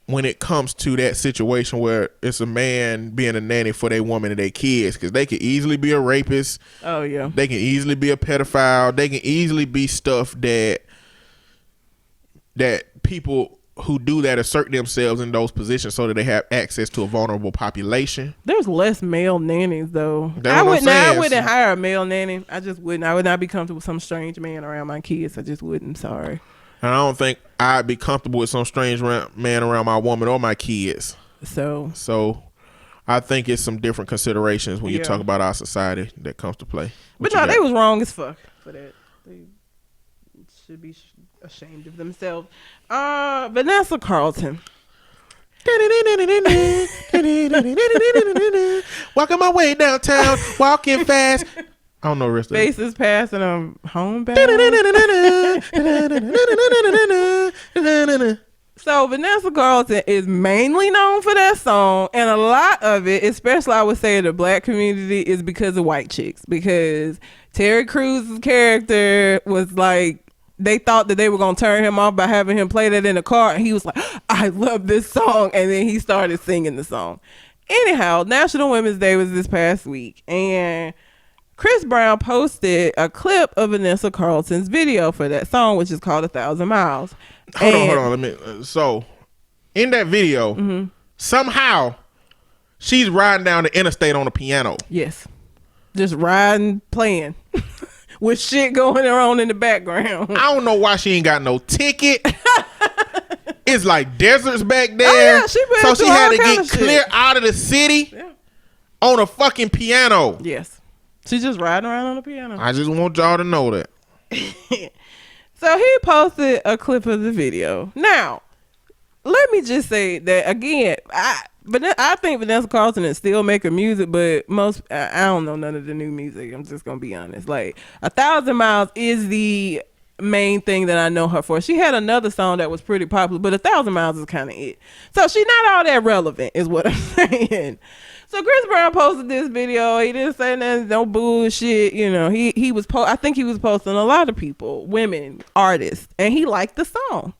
when it comes to that situation where it's a man being a nanny for their woman and their kids, because they could easily be a rapist. Oh yeah, they can easily be a pedophile. They can easily be stuff that people who do that assert themselves in those positions so that they have access to a vulnerable population. There's less male nannies though. I wouldn't hire a male nanny. I just wouldn't. I would not be comfortable with some strange man around my kids. I just wouldn't. Sorry. And I don't think I'd be comfortable with some strange man around my woman or my kids. So I think it's some different considerations when you talk about our society that comes to play. But no, they was wrong as fuck for that. They should be ashamed of themselves. Vanessa Carlton. Walking my way downtown, walking fast. I don't know the rest of it. Faces passing them homebound. So Vanessa Carlton is mainly known for that song, and a lot of it, especially I would say in the black community, is because of white chicks. Because Terry Crews' character was like, they thought that they were gonna turn him off by having him play that in the car, and he was like, I love this song, and then he started singing the song. Anyhow, National Women's Day was this past week, and Chris Brown posted a clip of Vanessa Carlton's video for that song, which is called 1,000 Miles. Hold on. So, in that video, somehow, she's riding down the interstate on a piano. Yes. Just riding, playing. With shit going on in the background. I don't know why she ain't got no ticket. It's like deserts back there. Oh, yeah, so she had to get clear out of the city on a fucking piano. Yes. She's just riding around on the piano. I just want y'all to know that. So he posted a clip of the video. Now, let me just say that again, I think Vanessa Carlton is still making music, but I don't know none of the new music. I'm just gonna be honest. Like 1,000 Miles is the main thing that I know her for. She had another song that was pretty popular, but 1,000 Miles is kind of it. So she's not all that relevant, is what I'm saying. So Chris Brown posted this video. He didn't say nothing, no bullshit. You know, he was I think he was posting a lot of people, women, artists, and he liked the song.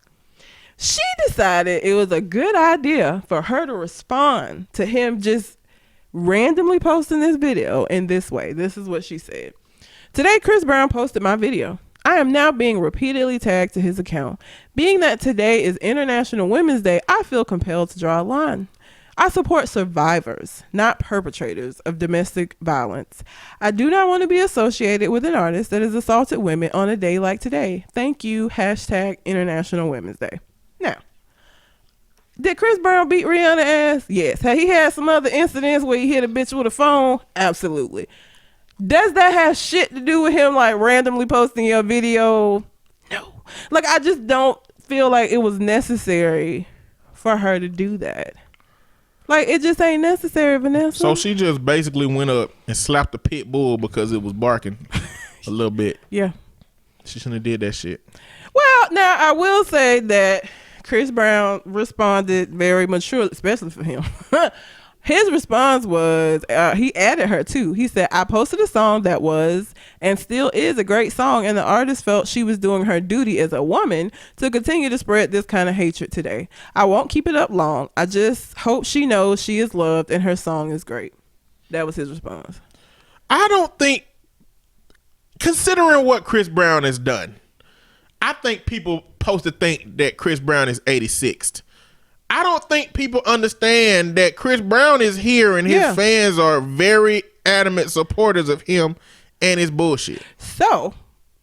She decided it was a good idea for her to respond to him just randomly posting this video in this way. This is what she said. Today, Chris Brown posted my video. I am now being repeatedly tagged to his account. Being that today is International Women's Day, I feel compelled to draw a line. I support survivors, not perpetrators of domestic violence. I do not want to be associated with an artist that has assaulted women on a day like today. Thank you. # International Women's Day. Now, did Chris Brown beat Rihanna's ass? Yes. Had he had some other incidents where he hit a bitch with a phone? Absolutely. Does that have shit to do with him like randomly posting your video? No. Like, I just don't feel like it was necessary for her to do that. Like, it just ain't necessary, Vanessa. So she just basically went up and slapped the pit bull because it was barking a little bit. Yeah. She shouldn't have did that shit. Well, now I will say that Chris Brown responded very maturely, especially for him. His response was, he added her too. He said, I posted a song that was and still is a great song, and the artist felt she was doing her duty as a woman to continue to spread this kind of hatred today. I won't keep it up long. I just hope she knows she is loved and her song is great. That was his response. I don't think, considering what Chris Brown has done, I think people supposed to think that Chris Brown is 86th. I don't think people understand that Chris Brown is here and his fans are very adamant supporters of him and his bullshit. So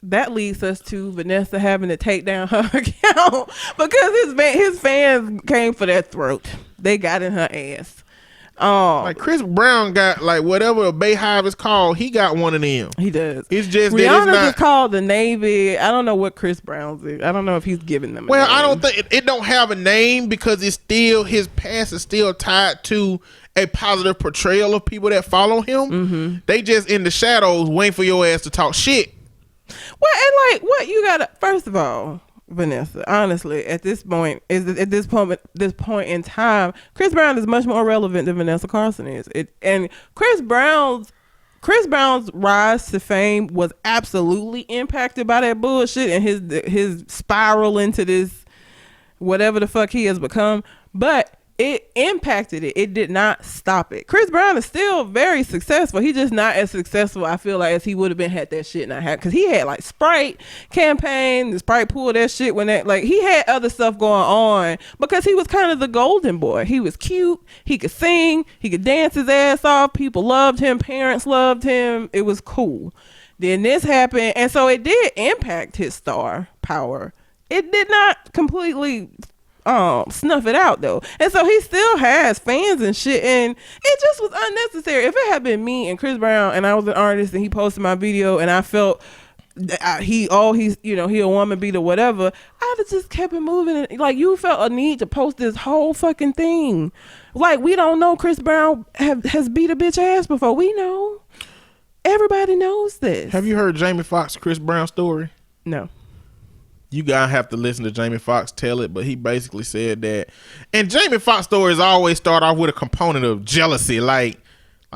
that leads us to Vanessa having to take down her account because his fans came for that throat. They got in her ass. Like Chris Brown got like whatever a Bayhive is called, he got one of them. He does. It's just Rihanna's that is called the Navy. I don't know what Chris Brown's is. I don't know if he's giving them a name. I don't think it don't have a name because it's still, his past is still tied to a positive portrayal of people that follow him. Mm-hmm. They just in the shadows waiting for your ass to talk shit. Well, and like what you gotta, first of all, Vanessa, honestly, at this point in time, Chris Brown is much more relevant than Vanessa Carlton is. And Chris Brown's rise to fame was absolutely impacted by that bullshit and his spiral into this whatever the fuck he has become. But it impacted it. It did not stop it. Chris Brown is still very successful. He's just not as successful, I feel like, as he would have been had that shit not happened. Because he had like Sprite campaign. The Sprite pulled that shit when that, like, he had other stuff going on because he was kind of the golden boy. He was cute. He could sing. He could dance his ass off. People loved him. Parents loved him. It was cool. Then this happened. And so it did impact his star power. It did not completely snuff it out though, and so he still has fans and shit, and it just was unnecessary. If it had been me and Chris Brown and I was an artist and he posted my video and I felt he's he a woman beater whatever, I'd have just kept it moving. Like, you felt a need to post this whole fucking thing. Like, we don't know Chris Brown has beat a bitch ass before. We know, everybody knows this. Have you heard Jamie Foxx Chris Brown story? No. you gotta have to listen to Jamie Foxx tell it, but he basically said that. And Jamie Foxx stories always start off with a component of jealousy, like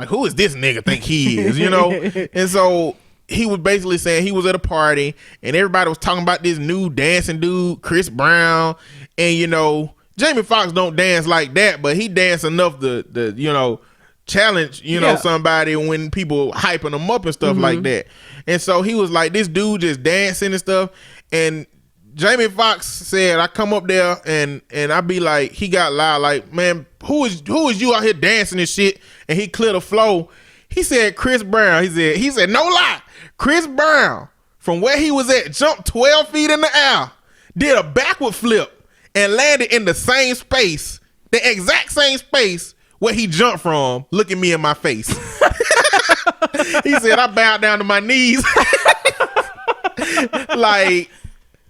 who is this nigga think he is, you know? And so he was basically saying he was at a party and everybody was talking about this new dancing dude, Chris Brown, and you know, Jamie Foxx don't dance like that, but he dance enough to you know, challenge, you know, somebody when people hyping him up and stuff like that. And so he was like, this dude just dancing and stuff. And Jamie Foxx said, I come up there and I be like, he got loud, like, man, who is you out here dancing and shit? And he cleared the flow. He said, Chris Brown. He said, no lie, Chris Brown, from where he was at, jumped 12 feet in the air, did a backward flip, and landed in the same space, the exact same space where he jumped from, looking me in my face. He said, I bowed down to my knees. Like,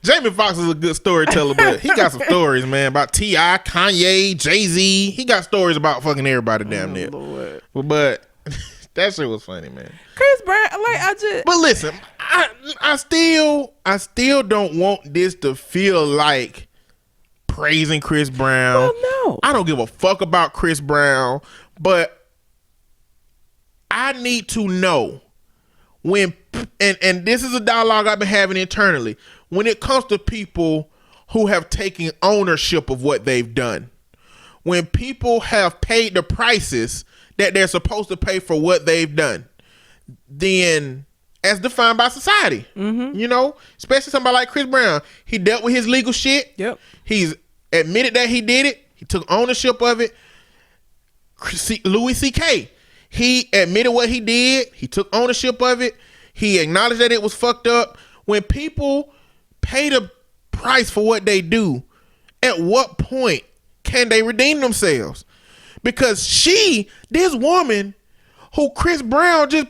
Jamie Foxx is a good storyteller, but he got some stories, man, about T.I., Kanye, Jay-Z. He got stories about fucking everybody damn near. Lord. But that shit was funny, man. Chris Brown, like, But listen, I still don't want this to feel like praising Chris Brown. Well, no. I don't give a fuck about Chris Brown, but I need to know when, and this is a dialogue I've been having internally, when it comes to people who have taken ownership of what they've done, when people have paid the prices that they're supposed to pay for what they've done, then as defined by society, you know, especially somebody like Chris Brown, he dealt with his legal shit. Yep. He's admitted that he did it. He took ownership of it. Louis C.K., he admitted what he did. He took ownership of it. He acknowledged that it was fucked up. When people pay the price for what they do, at what point can they redeem themselves? Because this woman who Chris Brown just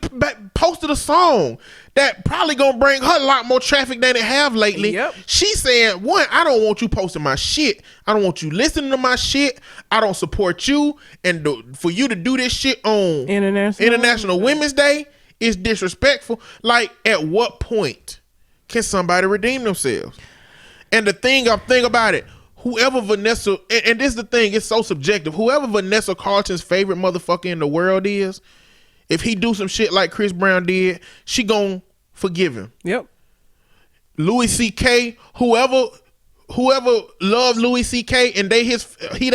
posted a song that probably gonna bring her a lot more traffic than it have lately. Yep. She said, one, I don't want you posting my shit. I don't want you listening to my shit. I don't support you. And for you to do this shit on International Women's Day is disrespectful. Like, at what point can somebody redeem themselves? And the thing about it, whoever Vanessa, and this is the thing, it's so subjective. Whoever Vanessa Carlton's favorite motherfucker in the world is, if he do some shit like Chris Brown did, she gon' forgive him. Yep. Louis C.K., whoever loved Louis C.K. and they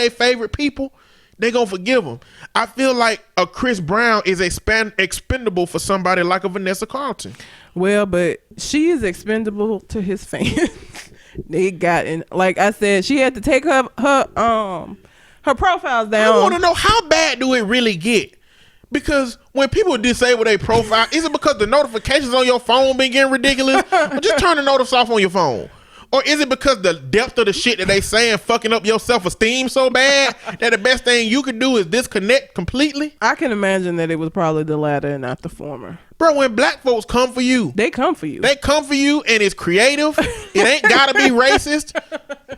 favorite people, they gonna forgive him. I feel like a Chris Brown is expendable for somebody like a Vanessa Carlton. Well, but she is expendable to his fans. They got in, like I said, she had to take her profiles down. I want to know, how bad do it really get? Because when people disable their profile, is it because the notifications on your phone been getting ridiculous? Or just turn the notice off on your phone? Or is it because the depth of the shit that they saying fucking up your self-esteem so bad that the best thing you can do is disconnect completely? I can imagine that it was probably the latter and not the former. Bro, when black folks come for you, they come for you. They come for you, and it's creative. It ain't gotta be racist.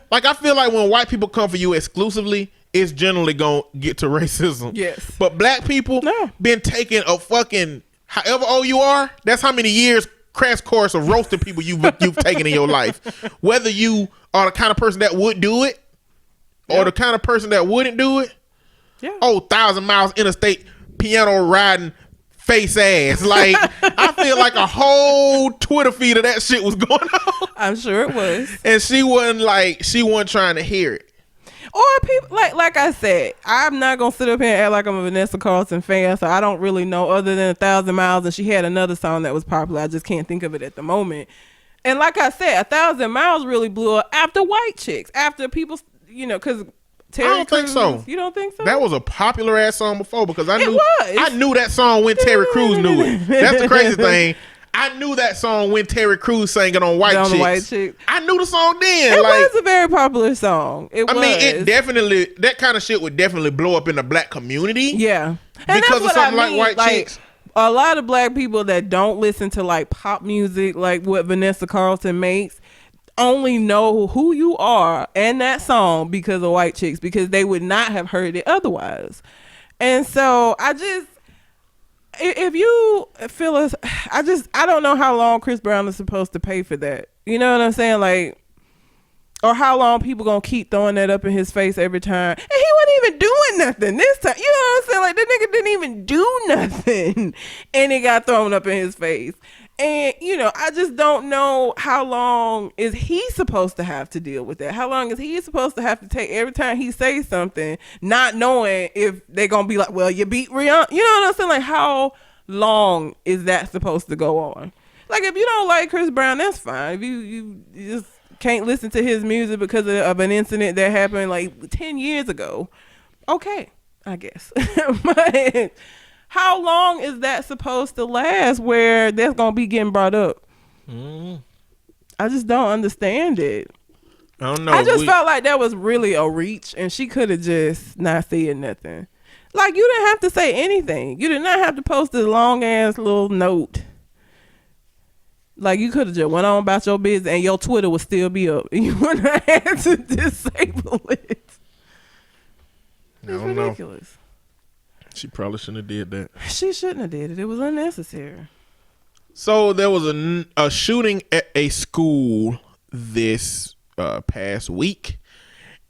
Like, I feel like when white people come for you exclusively, it's generally gonna get to racism. Yes. But black people been taking a fucking, however old you are, that's how many years crash course of roasting people you've taken in your life. Whether you are the kind of person that would do it or the kind of person that wouldn't do it. Yeah. Oh, 1,000 miles interstate piano riding face ass. Like, I feel like a whole Twitter feed of that shit was going on. I'm sure it was. And she wasn't trying to hear it. Or people, like I said, I'm not gonna sit up here and act like I'm a Vanessa Carlton fan, so I don't really know other than 1,000 Miles, and she had another song that was popular. I just can't think of it at the moment. And like I said, 1,000 Miles really blew up after white chicks, after people, you know, because Terry I don't Crews, think so. You don't think so? That was a popular ass song before, because I was. knew that song when Terry Crews knew it. That's the crazy thing. I knew that song when Terry Crews sang it on White Chicks. I knew the song then. It was a very popular song. It that kind of shit would definitely blow up in the black community. Yeah. And because of something like White Chicks. A lot of black people that don't listen to like pop music, like what Vanessa Carlton makes, only know who you are and that song because of White Chicks, because they would not have heard it otherwise. And so if you feel I don't know how long Chris Brown is supposed to pay for that. You know what I'm saying? Like, Or how long people gonna keep throwing that up in his face every time. And he wasn't even doing nothing this time. You know what I'm saying? Like, that nigga didn't even do nothing. And it got thrown up in his face. And, you know, I just don't know how long is he supposed to have to deal with that. How long is he supposed to have to take every time he says something, not knowing if they're going to be like, well, you beat Rihanna. You know what I'm saying? Like, how long is that supposed to go on? Like, if you don't like Chris Brown, that's fine. If you just can't listen to his music because of an incident that happened like 10 years ago, okay, I guess. But how long is that supposed to last where that's going to be getting brought up? I just don't understand it. I don't know. I just felt like that was really a reach, and she could have just not said nothing. Like, you didn't have to say anything. You did not have to post a long-ass little note. Like, you could have just went on about your business and your Twitter would still be up. You wouldn't have had to disable it. It's ridiculous. She probably shouldn't have did that. She shouldn't have did it. It was unnecessary. So there was a shooting at a school this past week.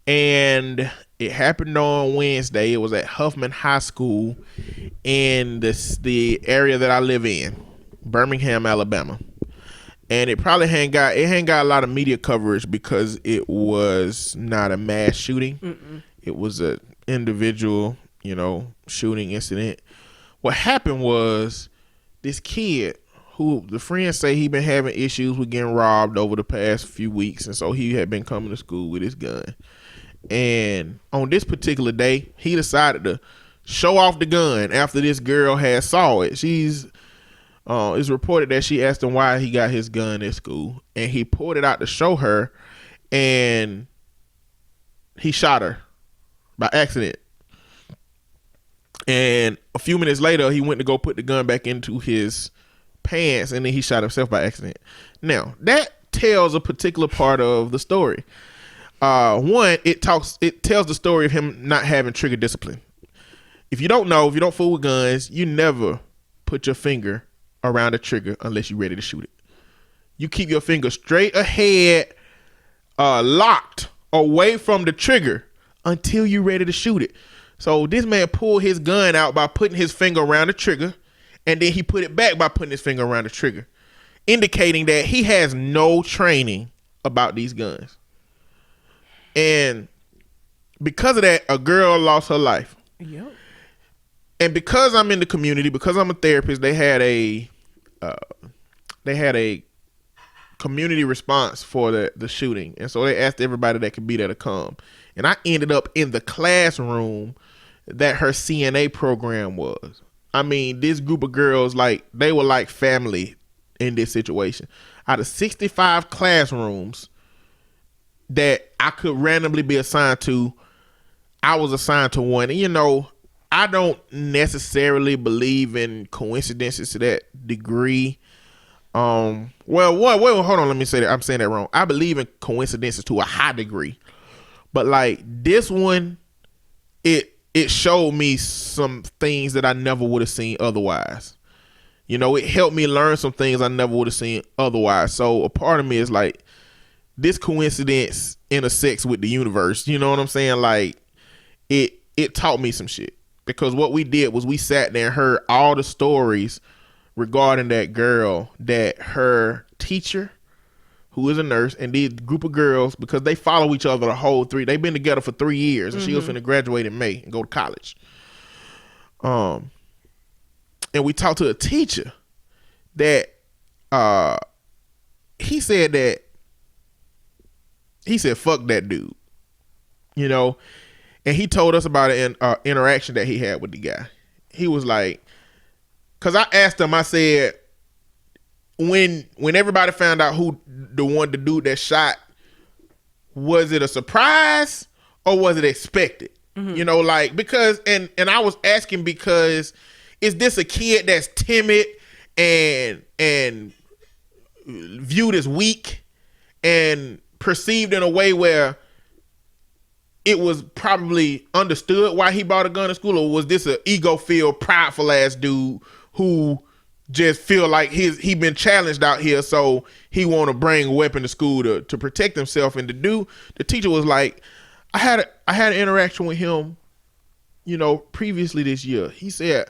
And it happened on Wednesday. It was at Huffman High School in the area that I live in, Birmingham, Alabama. And it probably hadn't got a lot of media coverage because it was not a mass shooting. Mm-mm. It was a individual, shooting incident. What happened was this kid who the friends say he been having issues with getting robbed over the past few weeks, and so he had been coming to school with his gun. And on this particular day, he decided to show off the gun after this girl had saw it. It's reported that she asked him why he got his gun at school, and he pulled it out to show her, and he shot her by accident. And a few minutes later, he went to go put the gun back into his pants, and then he shot himself by accident. Now, that tells a particular part of the story. One, it tells the story of him not having trigger discipline. If you don't fool with guns, you never put your finger around the trigger unless you're ready to shoot it. You keep your finger straight ahead, locked away from the trigger until you're ready to shoot it. So this man pulled his gun out by putting his finger around the trigger, and then he put it back by putting his finger around the trigger, indicating that he has no training about these guns. And because of that, a girl lost her life. Yep. And because I'm in the community, because I'm a therapist, they had a community response for the shooting. And so they asked everybody that could be there to come. And I ended up in the classroom that her CNA program was. I mean, this group of girls, they were like family in this situation. Out of 65 classrooms that I could randomly be assigned to, I was assigned to one. And, I don't necessarily believe in coincidences to that degree. Hold on, let me say that. I'm saying that wrong. I believe in coincidences to a high degree. But this one, it showed me some things that I never would have seen otherwise. It helped me learn some things I never would have seen otherwise. So a part of me is this coincidence intersects with the universe. You know what I'm saying? It taught me some shit. Because what we did was we sat there and heard all the stories regarding that girl, that her teacher, who is a nurse, and these group of girls, because they follow each other they've been together for 3 years, and she was finna graduate in May and go to college. And we talked to a teacher that he said fuck that dude, and he told us about an interaction that he had with the guy. He was like, because I asked him, I said, when everybody found out who the dude that shot, was it a surprise or was it expected? Mm-hmm. Because, and I was asking because, is this a kid that's timid and viewed as weak and perceived in a way where it was probably understood why he bought a gun to school, or was this an ego-filled, prideful ass dude who just feel like he been challenged out here, so he want to bring a weapon to school to protect himself. And the teacher was like, I had an interaction with him, previously this year. He said,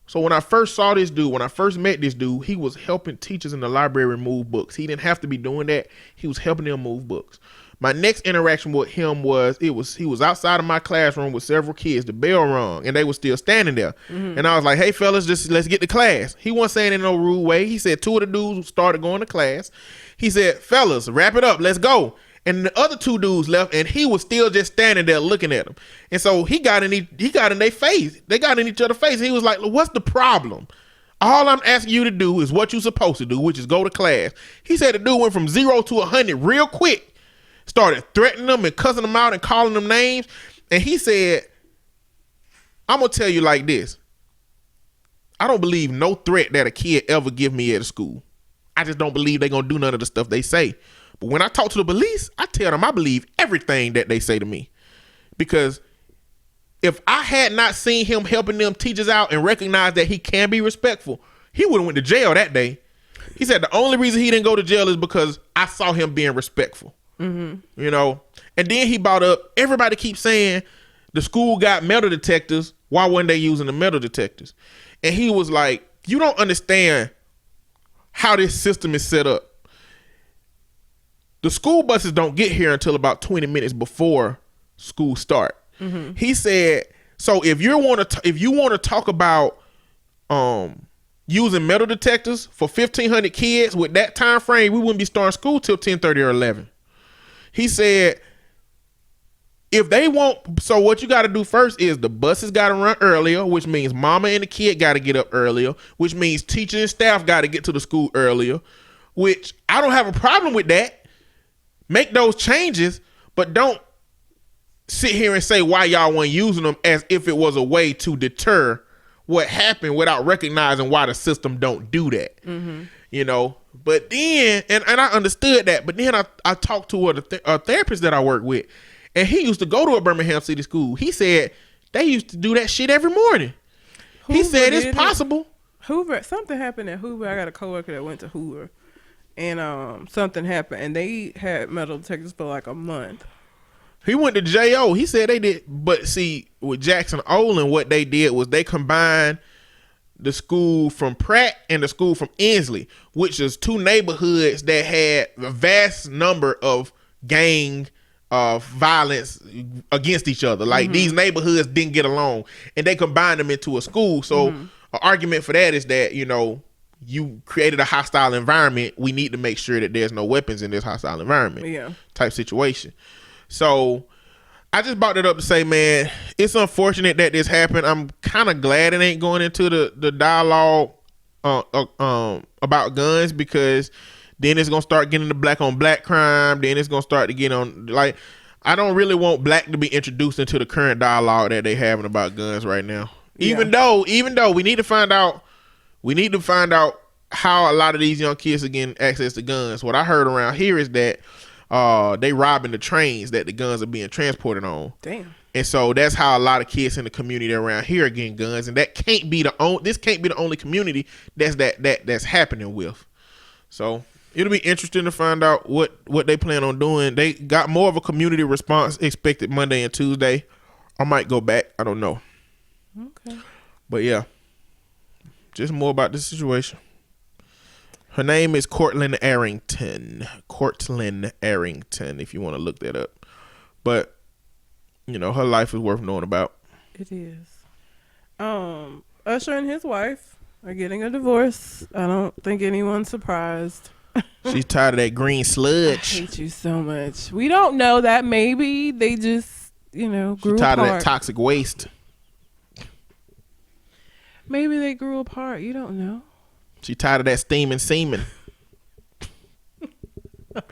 so when I first saw this dude, when I first met this dude, he was helping teachers in the library move books. He didn't have to be doing that. He was helping them move books. My next interaction with him was he was outside of my classroom with several kids. The bell rung and they were still standing there. Mm-hmm. And I was like, hey fellas, let's get to class. He wasn't saying it in no rude way. He said two of the dudes started going to class. He said, fellas, wrap it up, let's go. And the other two dudes left and he was still just standing there looking at them. And so he got in their face. They got in each other's face. He was like, what's the problem? All I'm asking you to do is what you're supposed to do, which is go to class. He said the dude went from 0 to 100 real quick. Started threatening them and cussing them out and calling them names. And he said, I'm going to tell you like this. I don't believe no threat that a kid ever give me at a school. I just don't believe they're going to do none of the stuff they say. But when I talk to the police, I tell them I believe everything that they say to me. Because if I had not seen him helping them teachers out and recognized that he can be respectful, he would have went to jail that day. He said the only reason he didn't go to jail is because I saw him being respectful. Mm-hmm. And then he brought up, everybody keeps saying the school got metal detectors. Why weren't they using the metal detectors? And he was like, you don't understand how this system is set up. The school buses don't get here until about 20 minutes before school start. Mm-hmm. He said, so if you want to talk about using metal detectors for 1,500 kids with that time frame, we wouldn't be starting school till 10:30 or 11. He said, if they want, so what you got to do first is the buses got to run earlier, which means mama and the kid got to get up earlier, which means teachers and staff got to get to the school earlier, which I don't have a problem with that. Make those changes, but don't sit here and say why y'all weren't using them as if it was a way to deter what happened without recognizing why the system don't do that. Mm-hmm. But then, and I understood that, but then I talked to a therapist that I work with, and he used to go to a Birmingham City school. He said they used to do that shit every morning. He said it's possible. Hoover, something happened at Hoover. I got a coworker that went to Hoover, and something happened, and they had metal detectors for like a month. He went to J.O. He said they did, but see, with Jackson Olin, what they did was they combined the school from Pratt and the school from Inslee, which is two neighborhoods that had a vast number of gang violence against each other. Like mm-hmm. These neighborhoods didn't get along, and they combined them into a school. So mm-hmm. An argument for that is that, you created a hostile environment. We need to make sure that there's no weapons in this hostile environment type situation. So I just brought it up to say, man, it's unfortunate that this happened. I'm kind of glad it ain't going into the dialogue about guns, because then it's going to start getting the black on black crime. Then it's going to start to get on, like, I don't really want black to be introduced into the current dialogue that they having about guns right now. Yeah. Even though we need to find out how a lot of these young kids are getting access to guns. What I heard around here is that they robbing the trains that the guns are being transported on. Damn. And so that's how a lot of kids in the community around here are getting guns. And that can't be the only community that's happening with. So it'll be interesting to find out what they plan on doing. They got more of a community response expected Monday and Tuesday. I might go back. I don't know. Okay. But yeah, just more about this situation. Her name is Cortland Arrington. Cortland Arrington, if you want to look that up. But, her life is worth knowing about. It is. Usher and his wife are getting a divorce. I don't think anyone's surprised. She's tired of that green sludge. I hate you so much. We don't know that. Maybe they just, grew apart. She's tired of that toxic waste. Maybe they grew apart. You don't know. She tired of that steaming semen. All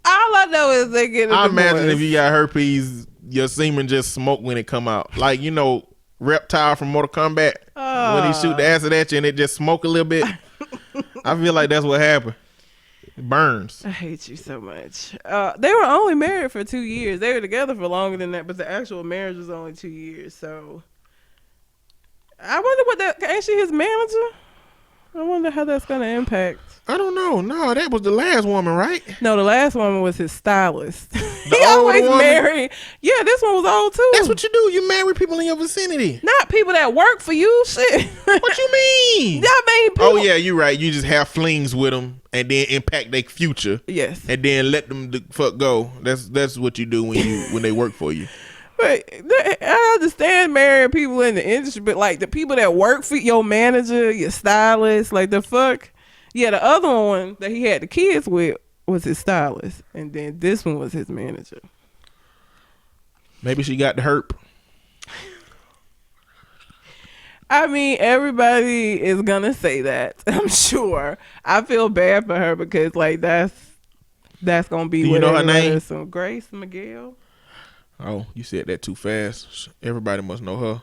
I know is they get a divorce. I imagine if you got herpes, your semen just smoke when it come out. Like, Reptile from Mortal Kombat. When he shoot the acid at you and it just smoke a little bit. I feel like that's what happened. It burns. I hate you so much. They were only married for 2 years. They were together for longer than that, but the actual marriage was only 2 years. So I wonder what that, ain't she his manager? I wonder how that's going to impact. I don't know. No, that was the last woman, right? No, the last woman was his stylist. The He older always woman? married. Yeah, this one was old too. That's what you do. You marry people in your vicinity. Not people that work for you. Shit. What you mean? I mean, people. Oh yeah, you're right. You just have flings with them and then impact their future. Yes. And then let them the fuck go. That's what you do when they work for you. But I understand marrying people in the industry, but like the people that work for your manager, your stylist, like the fuck. Yeah, the other one that he had the kids with was his stylist, and then this one was his manager. Maybe she got the herp. I mean, everybody is gonna say that. I'm sure. I feel bad for her because like that's gonna be. Do you know her name? Some Grace Miguel. Oh, you said that too fast. Everybody must know her.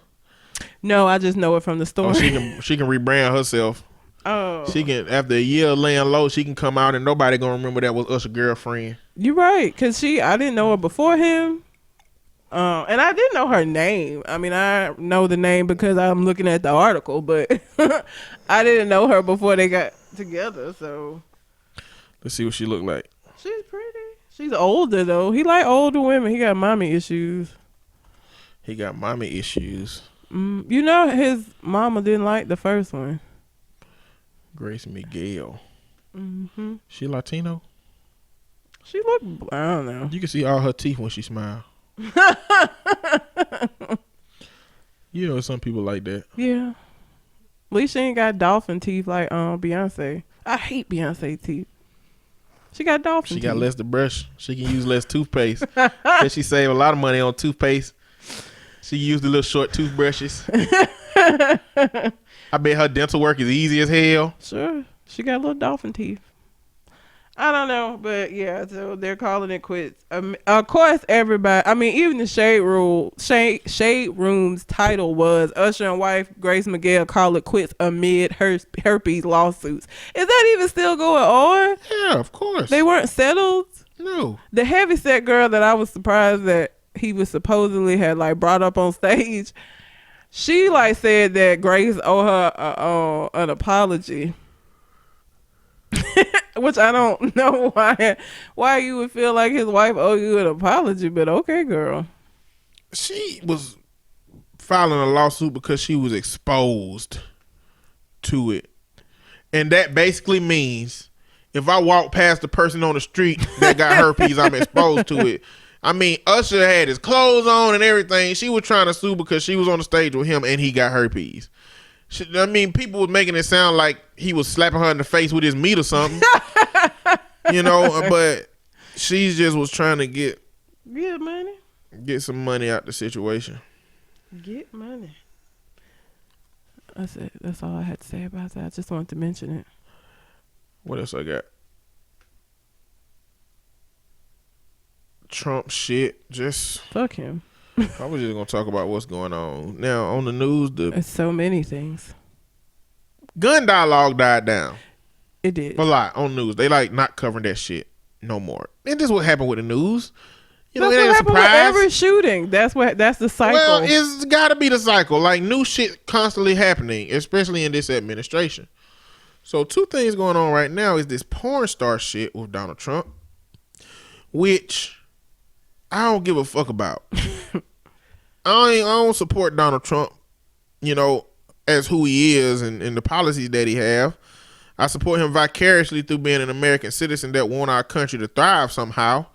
No, I just know it from the story. Oh, she can rebrand herself. Oh, She can, after a year of laying low, she can come out and nobody gonna remember that was Usher girlfriend. you're right, cause I didn't know her before him, and I didn't know her name. I mean, I know the name because I'm looking at the article, but I didn't know her before they got together. So Let's see what she look like. she's pretty. She's older though. He like older women. He got mommy issues. He got mommy issues. You know his mama didn't like the first one. Grace Miguel. Mm-hmm. She Latino? She looked, I don't know. You can see all her teeth when she smile. You know some people like that. Yeah. At least she ain't got dolphin teeth like Beyonce. I hate Beyonce teeth. She got dolphin She teeth. got less to brush. She can use less toothpaste. And she save a lot of money on toothpaste. She used the little short toothbrushes. I bet her dental work is easy as hell. Sure. She got little dolphin teeth. I don't know, but yeah, so they're calling it quits. Of course, everybody, I mean, even the Shade Room's title was Usher and wife Grace Miguel call it quits amid herpes lawsuits. Is that even still going on? Yeah, of course. They weren't settled? No. The heavyset girl that I was surprised that he was supposedly had like brought up on stage, she like said that Grace owe her an apology. Which I don't know why you would feel like his wife owe you an apology, but okay, girl. She was filing a lawsuit because she was exposed to it. And that basically means if I walk past the person on the street that got herpes, I'm exposed to it. I mean, Usher had his clothes on and everything. She was trying to sue because she was on the stage with him and he got herpes. I mean, people was making it sound like he was slapping her in the face with his meat or something. You know, but she just was trying to get money. Get some money out the situation. Get money. That's it. That's all I had to say about that. I just wanted to mention it. What else I got? Trump shit. Just fuck him. I was just gonna talk about what's going on now on the news. It's so many things. Gun dialogue died down. It did a lot on news. They like not covering that shit no more. And this is what happened with the news. You know, that's it ain't what a happened with surprise. every shooting. That's the cycle. Well, it's got to be the cycle. Like new shit constantly happening, especially in this administration. So two things going on right now is this porn star shit with Donald Trump, which I don't give a fuck about. I don't support Donald Trump, you know, as who he is and the policies that he have. I support him vicariously through being an American citizen that want our country to thrive somehow.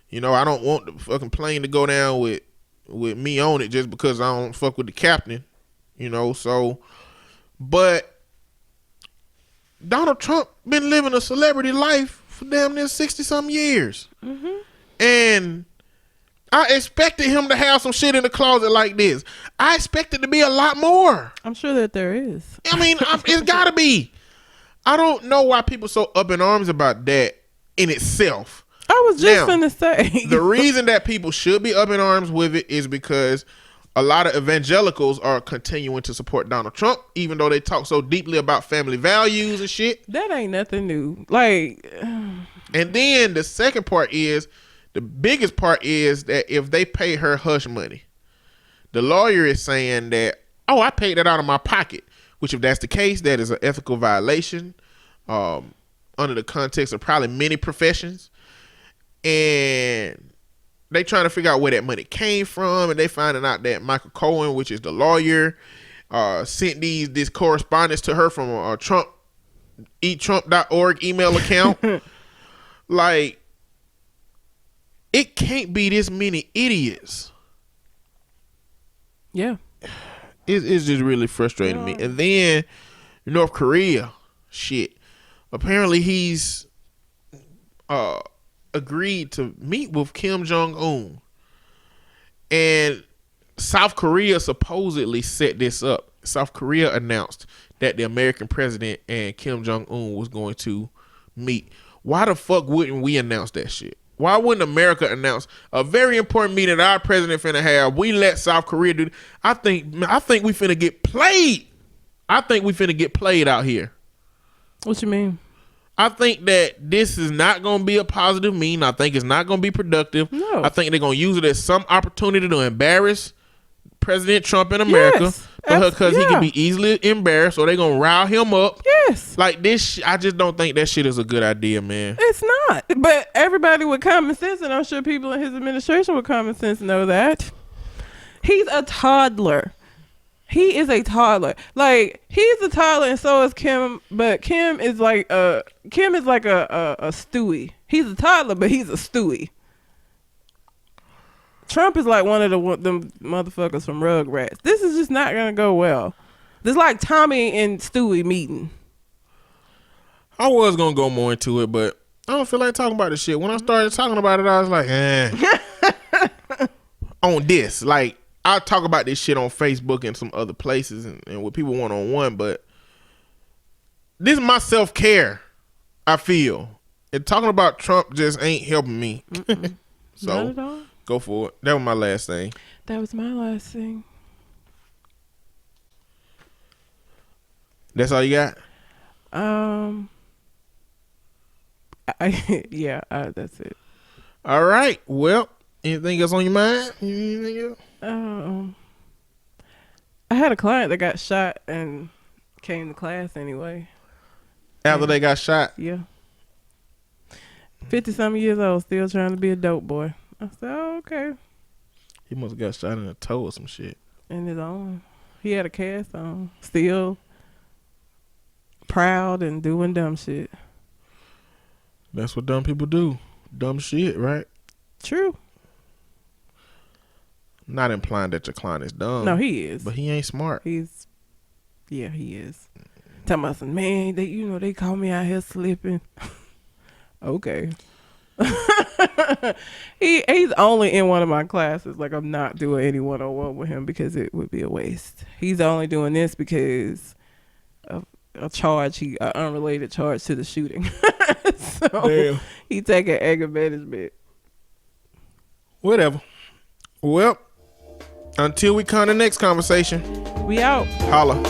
You know, I don't want the fucking plane to go down with me on it just because I don't fuck with the captain, you know. So, but Donald Trump been living a celebrity life for damn near 60-something years. Mm-hmm. And I expected him to have some shit in the closet like this. I expected to be a lot more. I'm sure that there is. I mean, it's got to be. I don't know why people so up in arms about that in itself. I was just finna say. The reason that people should be up in arms with it is because a lot of evangelicals are continuing to support Donald Trump, even though they talk so deeply about family values and shit. That ain't nothing new. Like, and then the second part is, the biggest part is that if they pay her hush money, the lawyer is saying that oh, I paid that out of my pocket. Which, if that's the case, that is an ethical violation under the context of probably many professions. And they trying to figure out where that money came from, and they finding out that Michael Cohen, which is the lawyer, sent this correspondence to her from a eattrump.org email account. Like, it can't be this many idiots. Yeah. It's just really frustrating me. And then North Korea, shit. Apparently he's agreed to meet with Kim Jong-un. And South Korea supposedly set this up. South Korea announced that the American president and Kim Jong-un was going to meet. Why the fuck wouldn't we announce that shit? Why wouldn't America announce a very important meeting that our president finna have? We let South Korea do. I think we finna get played. I think we finna get played out here. What you mean? I think that this is not gonna be a positive meeting. I think it's not gonna be productive. No. I think they're gonna use it as some opportunity to embarrass President Trump in America, because he can be easily embarrassed, so they're gonna rile him up. Yes. Like this, I just don't think that shit is a good idea, man. It's not. But everybody with common sense, and I'm sure people in his administration with common sense know that. He's a toddler. He is a toddler. Like, he's a toddler, and so is Kim. But Kim is like a Stewie. He's a toddler, but he's a Stewie. Trump is like one of them motherfuckers from Rugrats. This is just not gonna go well. This is like Tommy and Stewie meeting. I was gonna go more into it, but I don't feel like talking about this shit. When I started talking about it, I was like, on this. Like, I talk about this shit on Facebook and some other places and with people one-on-one, but this is my self-care, I feel. And talking about Trump just ain't helping me. So, not at all. Go for it. That was my last thing. That was my last thing. That's all you got? That's it. All right. Well, anything else on your mind? Anything else? I had a client that got shot and came to class anyway. After they got shot? Yeah. 50-something years old, still trying to be a dope boy. I said, oh, okay. He must have got shot in the toe or some shit. In his own. He had a cast on. Still proud and doing dumb shit. That's what dumb people do. Dumb shit, right? True. I'm not implying that your client is dumb. No, he is. But he ain't smart. He is. Talking about some, man, they call me out here slipping. Okay. He's only in one of my classes. Like, I'm not doing any one-on-one with him because it would be a waste. He's only doing this because of a charge, an unrelated charge to the shooting. So damn. He taking anger management. Whatever. Well, until we come to the next conversation, we out. Holla.